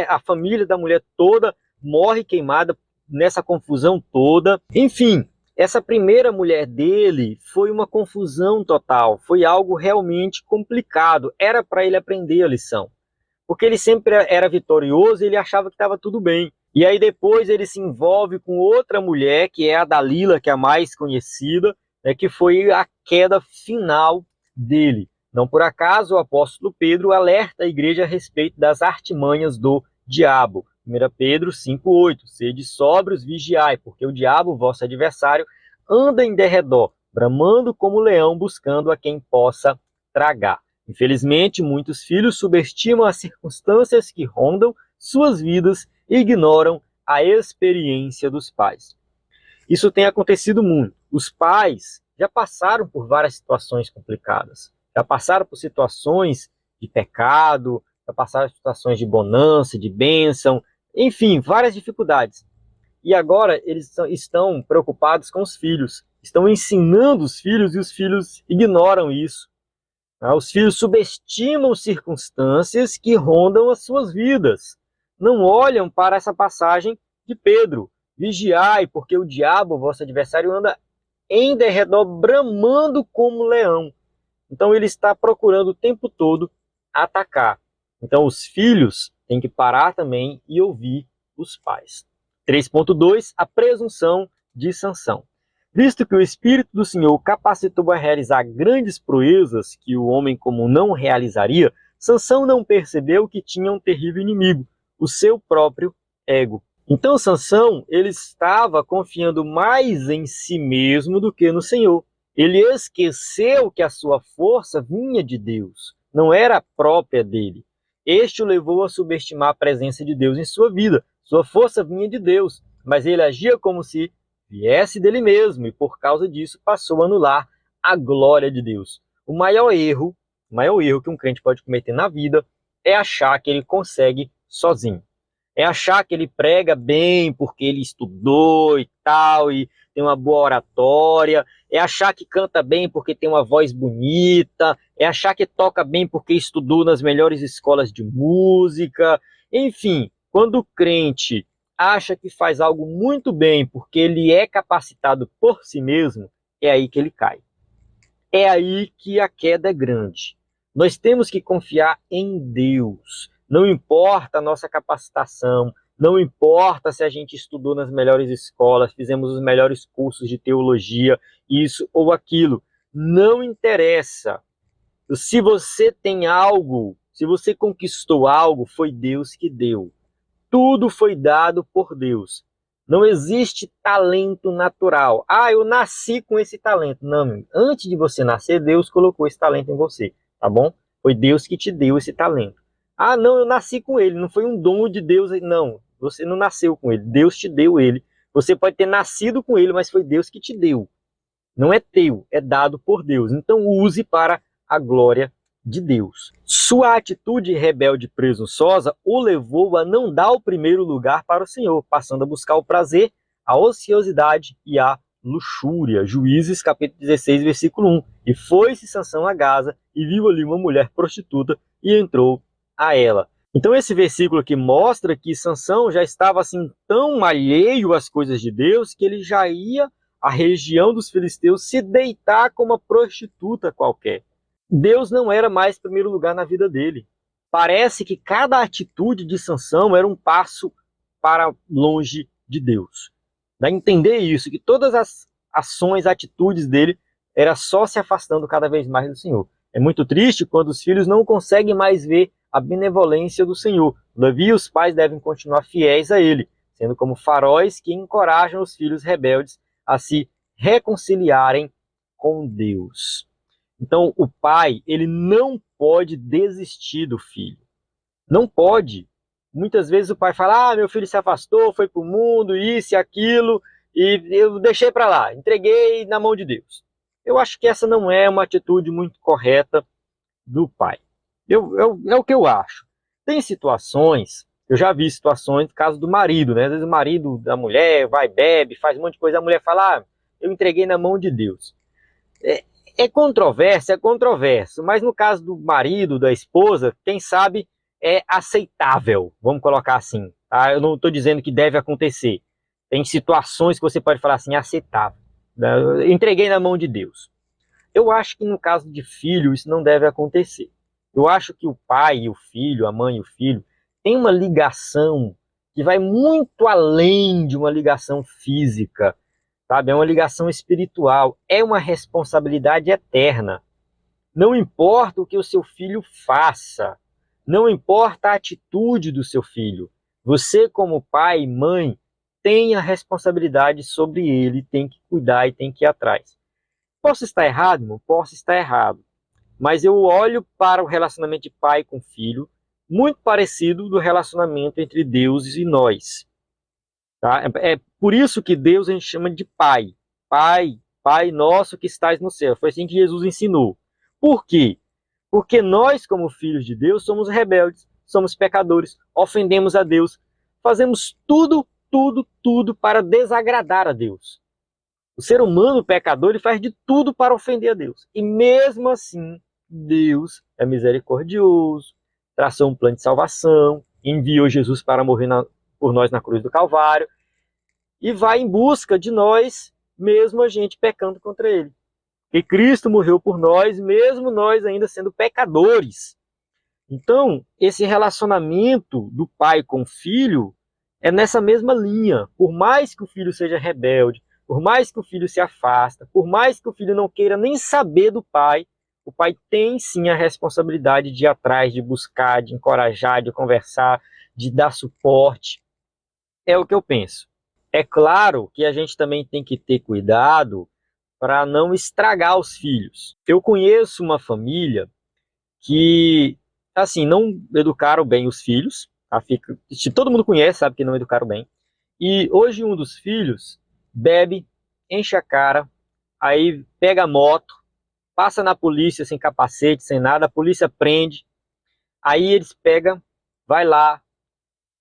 a família da mulher toda morre queimada nessa confusão toda. Enfim, essa primeira mulher dele foi uma confusão total, foi algo realmente complicado. Era para ele aprender a lição, porque ele sempre era vitorioso e ele achava que estava tudo bem. E aí depois ele se envolve com outra mulher, que é a Dalila, que é a mais conhecida, que foi a queda final dele. Não por acaso o apóstolo Pedro alerta a igreja a respeito das artimanhas do diabo. 1 Pedro 5,8: Sede sóbrios, vigiai, porque o diabo, vosso adversário, anda em derredor, bramando como leão, buscando a quem possa tragar. Infelizmente, muitos filhos subestimam as circunstâncias que rondam suas vidas e ignoram a experiência dos pais. Isso tem acontecido muito. Os pais já passaram por várias situações complicadas, já passaram por situações de pecado, já passaram por situações de bonança, de bênção, enfim, várias dificuldades. E agora eles estão preocupados com os filhos, estão ensinando os filhos e os filhos ignoram isso. Os filhos subestimam circunstâncias que rondam as suas vidas. Não olham para essa passagem de Pedro. Vigiai, porque o diabo, vosso adversário, anda em derredor, bramando como leão. Então ele está procurando o tempo todo atacar. Então os filhos têm que parar também e ouvir os pais. 3.2, a presunção de Sansão. Visto que o Espírito do Senhor o capacitou a realizar grandes proezas que o homem comum não realizaria, Sansão não percebeu que tinha um terrível inimigo, o seu próprio ego. Então Sansão, ele estava confiando mais em si mesmo do que no Senhor. Ele esqueceu que a sua força vinha de Deus, não era própria dele. Este o levou a subestimar a presença de Deus em sua vida. Sua força vinha de Deus, mas ele agia como se viesse dele mesmo e por causa disso passou a anular a glória de Deus. O maior erro que um crente pode cometer na vida é achar que ele consegue sozinho. É achar que ele prega bem porque ele estudou e tal, e tem uma boa oratória. É achar que canta bem porque tem uma voz bonita. É achar que toca bem porque estudou nas melhores escolas de música. Enfim, quando o crente acha que faz algo muito bem porque ele é capacitado por si mesmo, é aí que ele cai. É aí que a queda é grande. Nós temos que confiar em Deus. Não importa a nossa capacitação, não importa se a gente estudou nas melhores escolas, fizemos os melhores cursos de teologia, isso ou aquilo. Não interessa. Se você tem algo, se você conquistou algo, foi Deus que deu. Tudo foi dado por Deus. Não existe talento natural. Eu nasci com esse talento. Não, antes de você nascer, Deus colocou esse talento em você, tá bom? Foi Deus que te deu esse talento. Não, eu nasci com ele, não foi um dom de Deus. Não, você não nasceu com ele, Deus te deu ele. Você pode ter nascido com ele, mas foi Deus que te deu. Não é teu, é dado por Deus. Então use para a glória de Deus. Sua atitude rebelde e presunçosa o levou a não dar o primeiro lugar para o Senhor, passando a buscar o prazer, a ociosidade e a luxúria. Juízes capítulo 16, versículo 1. E foi-se Sansão a Gaza e viu ali uma mulher prostituta e entrou a ela. Então esse versículo aqui mostra que Sansão já estava assim tão alheio às coisas de Deus que ele já ia à região dos filisteus se deitar com uma prostituta qualquer. Deus não era mais primeiro lugar na vida dele. Parece que cada atitude de Sansão era um passo para longe de Deus. Dá a entender isso, que todas as ações, atitudes dele era só se afastando cada vez mais do Senhor. É muito triste quando os filhos não conseguem mais ver a benevolência do Senhor. Todavia, os pais devem continuar fiéis a ele, sendo como faróis que encorajam os filhos rebeldes a se reconciliarem com Deus. Então, o pai, ele não pode desistir do filho. Não pode. Muitas vezes o pai fala, meu filho se afastou, foi para o mundo, isso e aquilo, e eu deixei para lá, entreguei na mão de Deus. Eu acho que essa não é uma atitude muito correta do pai. É o que eu acho. Tem situações, eu já vi situações, no caso do marido, né? Às vezes o marido da mulher vai, bebe, faz um monte de coisa, a mulher fala, eu entreguei na mão de Deus. É controverso, mas no caso do marido, da esposa, quem sabe é aceitável, vamos colocar assim. Tá? Eu não estou dizendo que deve acontecer. Tem situações que você pode falar assim, aceitável. Eu entreguei na mão de Deus. Eu acho que no caso de filho, isso não deve acontecer. Eu acho que o pai e o filho, a mãe e o filho, tem uma ligação que vai muito além de uma ligação física. Sabe? É uma ligação espiritual, é uma responsabilidade eterna. Não importa o que o seu filho faça, não importa a atitude do seu filho, você como pai e mãe tem a responsabilidade sobre ele, tem que cuidar e tem que ir atrás. Posso estar errado, irmão? Posso estar errado. Mas eu olho para o relacionamento de pai com filho muito parecido do relacionamento entre Deus e nós. Tá? É por isso que Deus a gente chama de pai. Pai, Pai nosso que estás no céu. Foi assim que Jesus ensinou. Por quê? Porque nós, como filhos de Deus, somos rebeldes, somos pecadores, ofendemos a Deus, fazemos tudo para desagradar a Deus. O ser humano pecador, ele faz de tudo para ofender a Deus. E mesmo assim, Deus é misericordioso, traçou um plano de salvação, enviou Jesus para morrer por nós na cruz do Calvário, e vai em busca de nós, mesmo a gente pecando contra ele. Que Cristo morreu por nós, mesmo nós ainda sendo pecadores. Então, esse relacionamento do pai com o filho é nessa mesma linha. Por mais que o filho seja rebelde, por mais que o filho se afasta, por mais que o filho não queira nem saber do pai, o pai tem sim a responsabilidade de ir atrás, de buscar, de encorajar, de conversar, de dar suporte. É o que eu penso. É claro que a gente também tem que ter cuidado para não estragar os filhos. Eu conheço uma família que, assim, não educaram bem os filhos. Tá? Todo mundo conhece, sabe que não educaram bem. E hoje um dos filhos bebe, enche a cara, aí pega a moto, passa na polícia sem capacete, sem nada, a polícia prende, aí eles pegam, vai lá,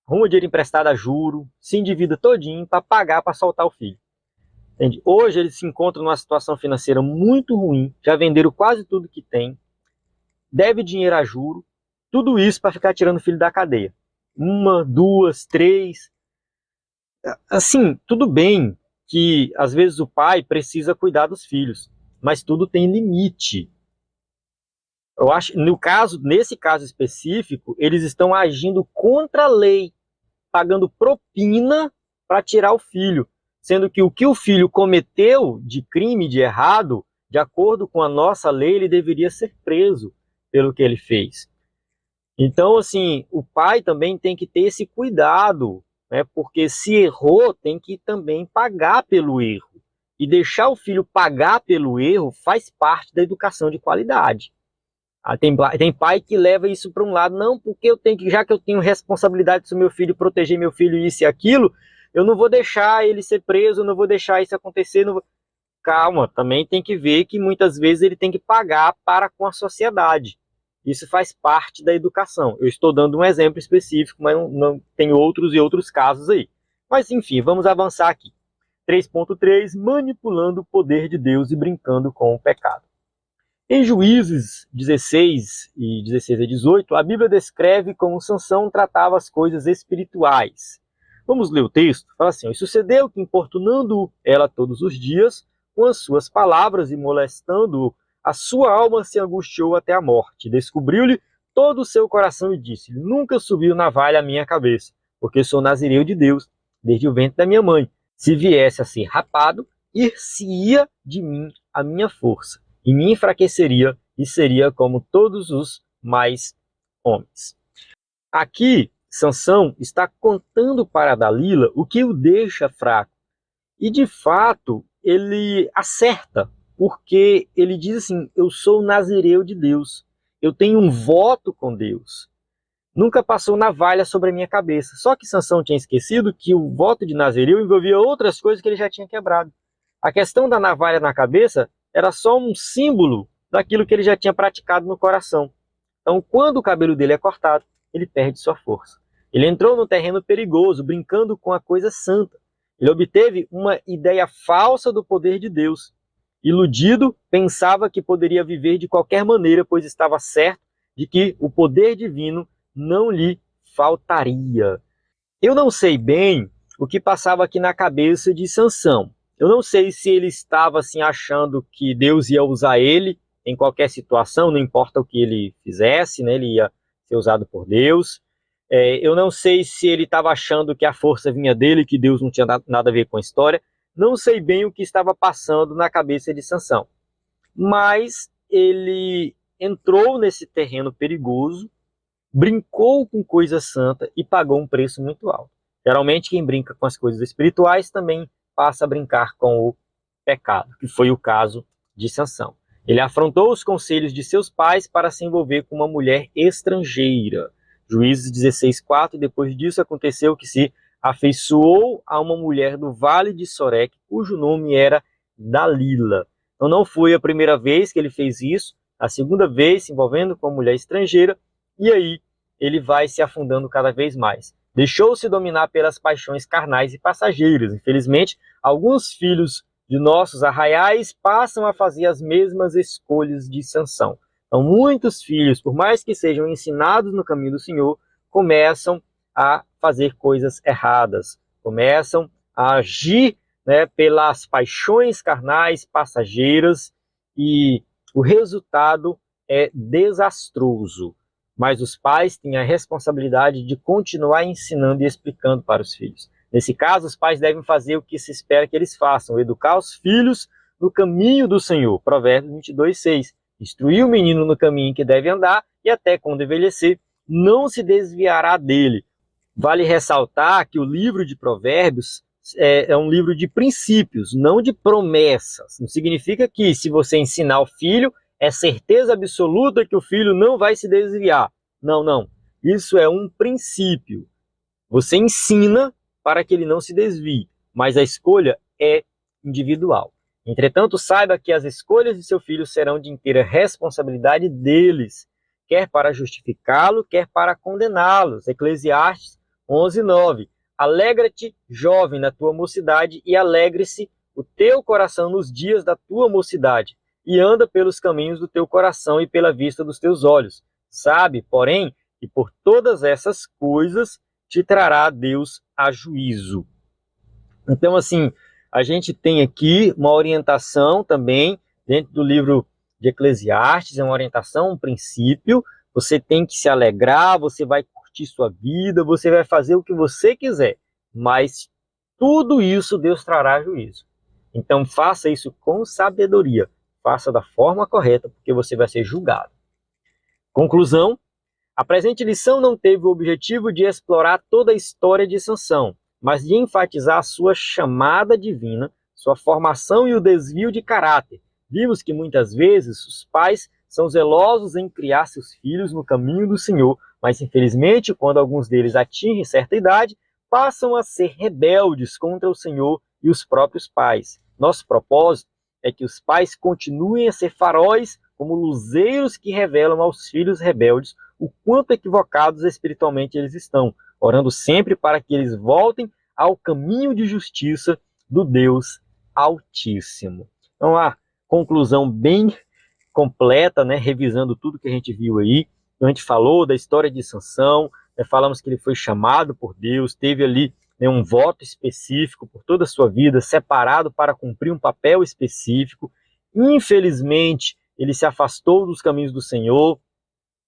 arruma dinheiro emprestado a juro, se endivida todinho para pagar, para soltar o filho. Entende? Hoje eles se encontram numa situação financeira muito ruim, já venderam quase tudo que tem, deve dinheiro a juro, tudo isso para ficar tirando o filho da cadeia. 1, 2, 3. Assim, tudo bem que às vezes o pai precisa cuidar dos filhos, mas tudo tem limite. Eu acho, nesse caso específico, eles estão agindo contra a lei, pagando propina para tirar o filho, sendo que o que o filho cometeu de crime, de errado, de acordo com a nossa lei, ele deveria ser preso pelo que ele fez. Então, assim, o pai também tem que ter esse cuidado, né? Porque se errou, tem que também pagar pelo erro. E deixar o filho pagar pelo erro faz parte da educação de qualidade. Tem pai que leva isso para um lado, não, porque já que eu tenho responsabilidade sobre meu filho, proteger meu filho, isso e aquilo, eu não vou deixar ele ser preso, eu não vou deixar isso acontecer. Calma, também tem que ver que muitas vezes ele tem que pagar para com a sociedade. Isso faz parte da educação. Eu estou dando um exemplo específico, mas não tem outros e outros casos aí. Mas enfim, vamos avançar aqui. 3.3, manipulando o poder de Deus e brincando com o pecado. Em Juízes 16 e 16 a 18, a Bíblia descreve como Sansão tratava as coisas espirituais. Vamos ler o texto? Fala assim: e sucedeu que, importunando ela todos os dias, com as suas palavras e molestando-o, a sua alma se angustiou até a morte. Descobriu-lhe todo o seu coração e disse-lhe: nunca subiu navalha à minha cabeça, porque sou nazireu de Deus, desde o ventre da minha mãe. Se viesse a ser rapado, ir-se-ia de mim a minha força, e me enfraqueceria, e seria como todos os mais homens. Aqui, Sansão está contando para Dalila o que o deixa fraco. E, de fato, ele acerta, porque ele diz assim: eu sou nazireu de Deus, eu tenho um voto com Deus. Nunca passou navalha sobre a minha cabeça. Só que Sansão tinha esquecido que o voto de nazireu envolvia outras coisas que ele já tinha quebrado. A questão da navalha na cabeça era só um símbolo daquilo que ele já tinha praticado no coração. Então, quando o cabelo dele é cortado, ele perde sua força. Ele entrou num terreno perigoso, brincando com a coisa santa. Ele obteve uma ideia falsa do poder de Deus. Iludido, pensava que poderia viver de qualquer maneira, pois estava certo de que o poder divino não lhe faltaria. Eu não sei bem o que passava aqui na cabeça de Sansão. Eu não sei se ele estava assim achando que Deus ia usar ele em qualquer situação, não importa o que ele fizesse, né? Ele ia ser usado por Deus. Eu não sei se ele estava achando que a força vinha dele, que Deus não tinha nada a ver com a história. Não sei bem o que estava passando na cabeça de Sansão. Mas ele entrou nesse terreno perigoso, brincou com coisa santa e pagou um preço muito alto. Geralmente quem brinca com as coisas espirituais também passa a brincar com o pecado, que foi o caso de Sansão. Ele afrontou os conselhos de seus pais para se envolver com uma mulher estrangeira. Juízes 16:4, depois disso aconteceu que se afeiçoou a uma mulher do vale de Sorek, cujo nome era Dalila. Então não foi a primeira vez que ele fez isso, a segunda vez se envolvendo com uma mulher estrangeira, e aí ele vai se afundando cada vez mais. Deixou-se dominar pelas paixões carnais e passageiras. Infelizmente, alguns filhos de nossos arraiais passam a fazer as mesmas escolhas de Sansão. Então, muitos filhos, por mais que sejam ensinados no caminho do Senhor, começam a fazer coisas erradas, começam a agir, né, pelas paixões carnais, passageiras, e o resultado é desastroso. Mas os pais têm a responsabilidade de continuar ensinando e explicando para os filhos. Nesse caso, os pais devem fazer o que se espera que eles façam, educar os filhos no caminho do Senhor. Provérbios 22:6. Instruir o menino no caminho que deve andar, e até quando envelhecer, não se desviará dele. Vale ressaltar que o livro de Provérbios é um livro de princípios, não de promessas. Não significa que, se você ensinar o filho, é certeza absoluta que o filho não vai se desviar. Não, não. Isso é um princípio. Você ensina para que ele não se desvie, mas a escolha é individual. Entretanto, saiba que as escolhas de seu filho serão de inteira responsabilidade deles, quer para justificá-lo, quer para condená-los. Eclesiastes 11:9. Alegra-te, jovem, na tua mocidade, e alegre-se o teu coração nos dias da tua mocidade, e anda pelos caminhos do teu coração e pela vista dos teus olhos. Sabe, porém, que por todas essas coisas te trará Deus a juízo. Então, assim, a gente tem aqui uma orientação também dentro do livro de Eclesiastes, é uma orientação, um princípio. Você tem que se alegrar, você vai curtir sua vida, você vai fazer o que você quiser, mas tudo isso Deus trará juízo. Então, faça isso com sabedoria, faça da forma correta, porque você vai ser julgado. Conclusão: a presente lição não teve o objetivo de explorar toda a história de Sansão, mas de enfatizar a sua chamada divina, sua formação e o desvio de caráter. Vimos que muitas vezes os pais são zelosos em criar seus filhos no caminho do Senhor, mas infelizmente, quando alguns deles atingem certa idade, passam a ser rebeldes contra o Senhor e os próprios pais. Nosso propósito é que os pais continuem a ser faróis como luzeiros que revelam aos filhos rebeldes o quanto equivocados espiritualmente eles estão, orando sempre para que eles voltem ao caminho de justiça do Deus Altíssimo. Então, a conclusão bem completa, né, revisando tudo que a gente viu aí. A gente falou da história de Sansão, né, falamos que ele foi chamado por Deus, teve ali, né, um voto específico por toda a sua vida, separado para cumprir um papel específico. Infelizmente, ele se afastou dos caminhos do Senhor,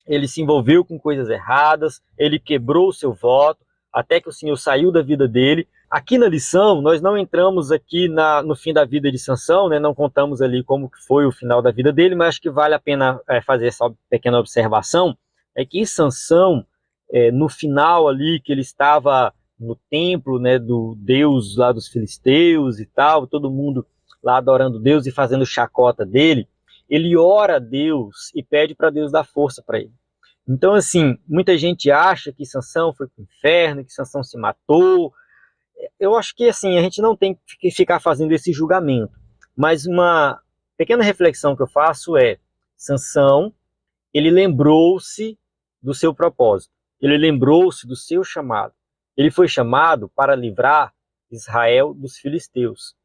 ele se envolveu com coisas erradas, ele quebrou o seu voto, até que o Senhor saiu da vida dele. Aqui na lição, nós não entramos aqui no fim da vida de Sansão, né? Não contamos ali como que foi o final da vida dele, mas acho que vale a pena fazer essa pequena observação, é que Sansão, no final ali, que ele estava no templo, né, do Deus lá dos filisteus e tal, todo mundo lá adorando Deus e fazendo chacota dele, ele ora a Deus e pede para Deus dar força para ele. Então, assim, muita gente acha que Sansão foi para o inferno, que Sansão se matou. Eu acho que, assim, a gente não tem que ficar fazendo esse julgamento. Mas uma pequena reflexão que eu faço é: Sansão, ele lembrou-se do seu propósito. Ele lembrou-se do seu chamado. Ele foi chamado para livrar Israel dos filisteus.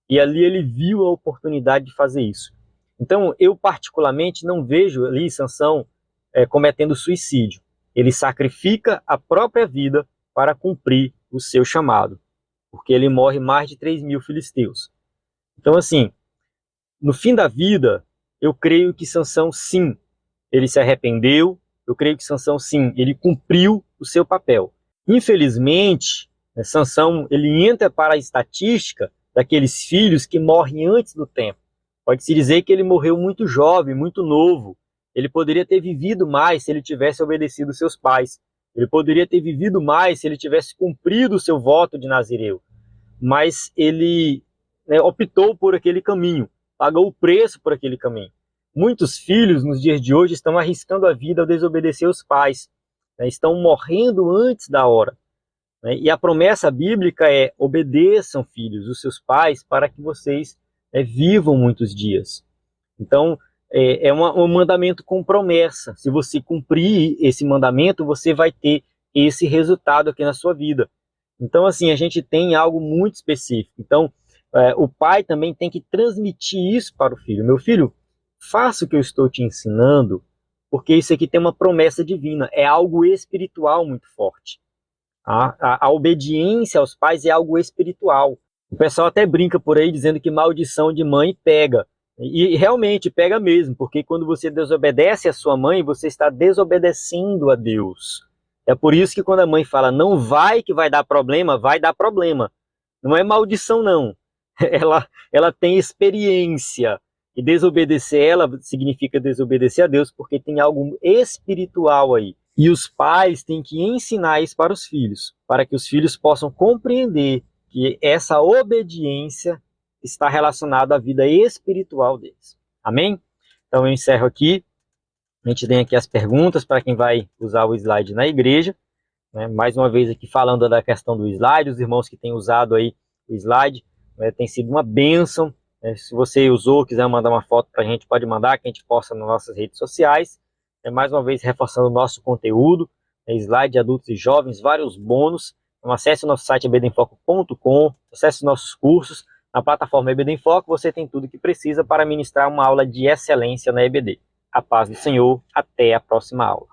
E ali ele viu a oportunidade de fazer isso. Então, eu particularmente não vejo ali Sansão cometendo suicídio. Ele sacrifica a própria vida para cumprir o seu chamado, porque ele morre mais de 3.000 filisteus. Então, assim, no fim da vida, eu creio que Sansão, sim, ele se arrependeu, eu creio que Sansão, sim, ele cumpriu o seu papel. Infelizmente, Sansão, ele entra para a estatística daqueles filhos que morrem antes do tempo. Pode-se dizer que ele morreu muito jovem, muito novo. Ele poderia ter vivido mais se ele tivesse obedecido seus pais. Ele poderia ter vivido mais se ele tivesse cumprido o seu voto de nazireu. Mas ele, né, optou por aquele caminho, pagou o preço por aquele caminho. Muitos filhos nos dias de hoje estão arriscando a vida ao desobedecer os pais, né, estão morrendo antes da hora. Né, e a promessa bíblica é: obedeçam, filhos, os seus pais, para que vocês, né, vivam muitos dias. Então, é um mandamento com promessa. Se você cumprir esse mandamento, você vai ter esse resultado aqui na sua vida. Então, assim, a gente tem algo muito específico. Então, o pai também tem que transmitir isso para o filho. Meu filho, faça o que eu estou te ensinando, porque isso aqui tem uma promessa divina. É algo espiritual muito forte. A obediência aos pais é algo espiritual. O pessoal até brinca por aí dizendo que maldição de mãe pega. E realmente pega mesmo, porque quando você desobedece a sua mãe, você está desobedecendo a Deus. É por isso que quando a mãe fala não vai que vai dar problema, vai dar problema. Não é maldição não. Ela tem experiência. E desobedecer ela significa desobedecer a Deus, porque tem algo espiritual aí. E os pais têm que ensinar isso para os filhos, para que os filhos possam compreender que essa obediência está relacionada à vida espiritual deles. Amém? Então eu encerro aqui. A gente tem aqui as perguntas para quem vai usar o slide na igreja. Né? Mais uma vez aqui falando da questão do slide, os irmãos que têm usado aí o slide, né, tem sido uma bênção. Né? Se você usou, quiser mandar uma foto para a gente, pode mandar, que a gente posta nas nossas redes sociais. Mais uma vez reforçando o nosso conteúdo, slide de adultos e jovens, vários bônus. Então, acesse o nosso site ebdenfoco.com, acesse os nossos cursos. Na plataforma EBD em Foco você tem tudo o que precisa para ministrar uma aula de excelência na EBD. A paz do Senhor, até a próxima aula.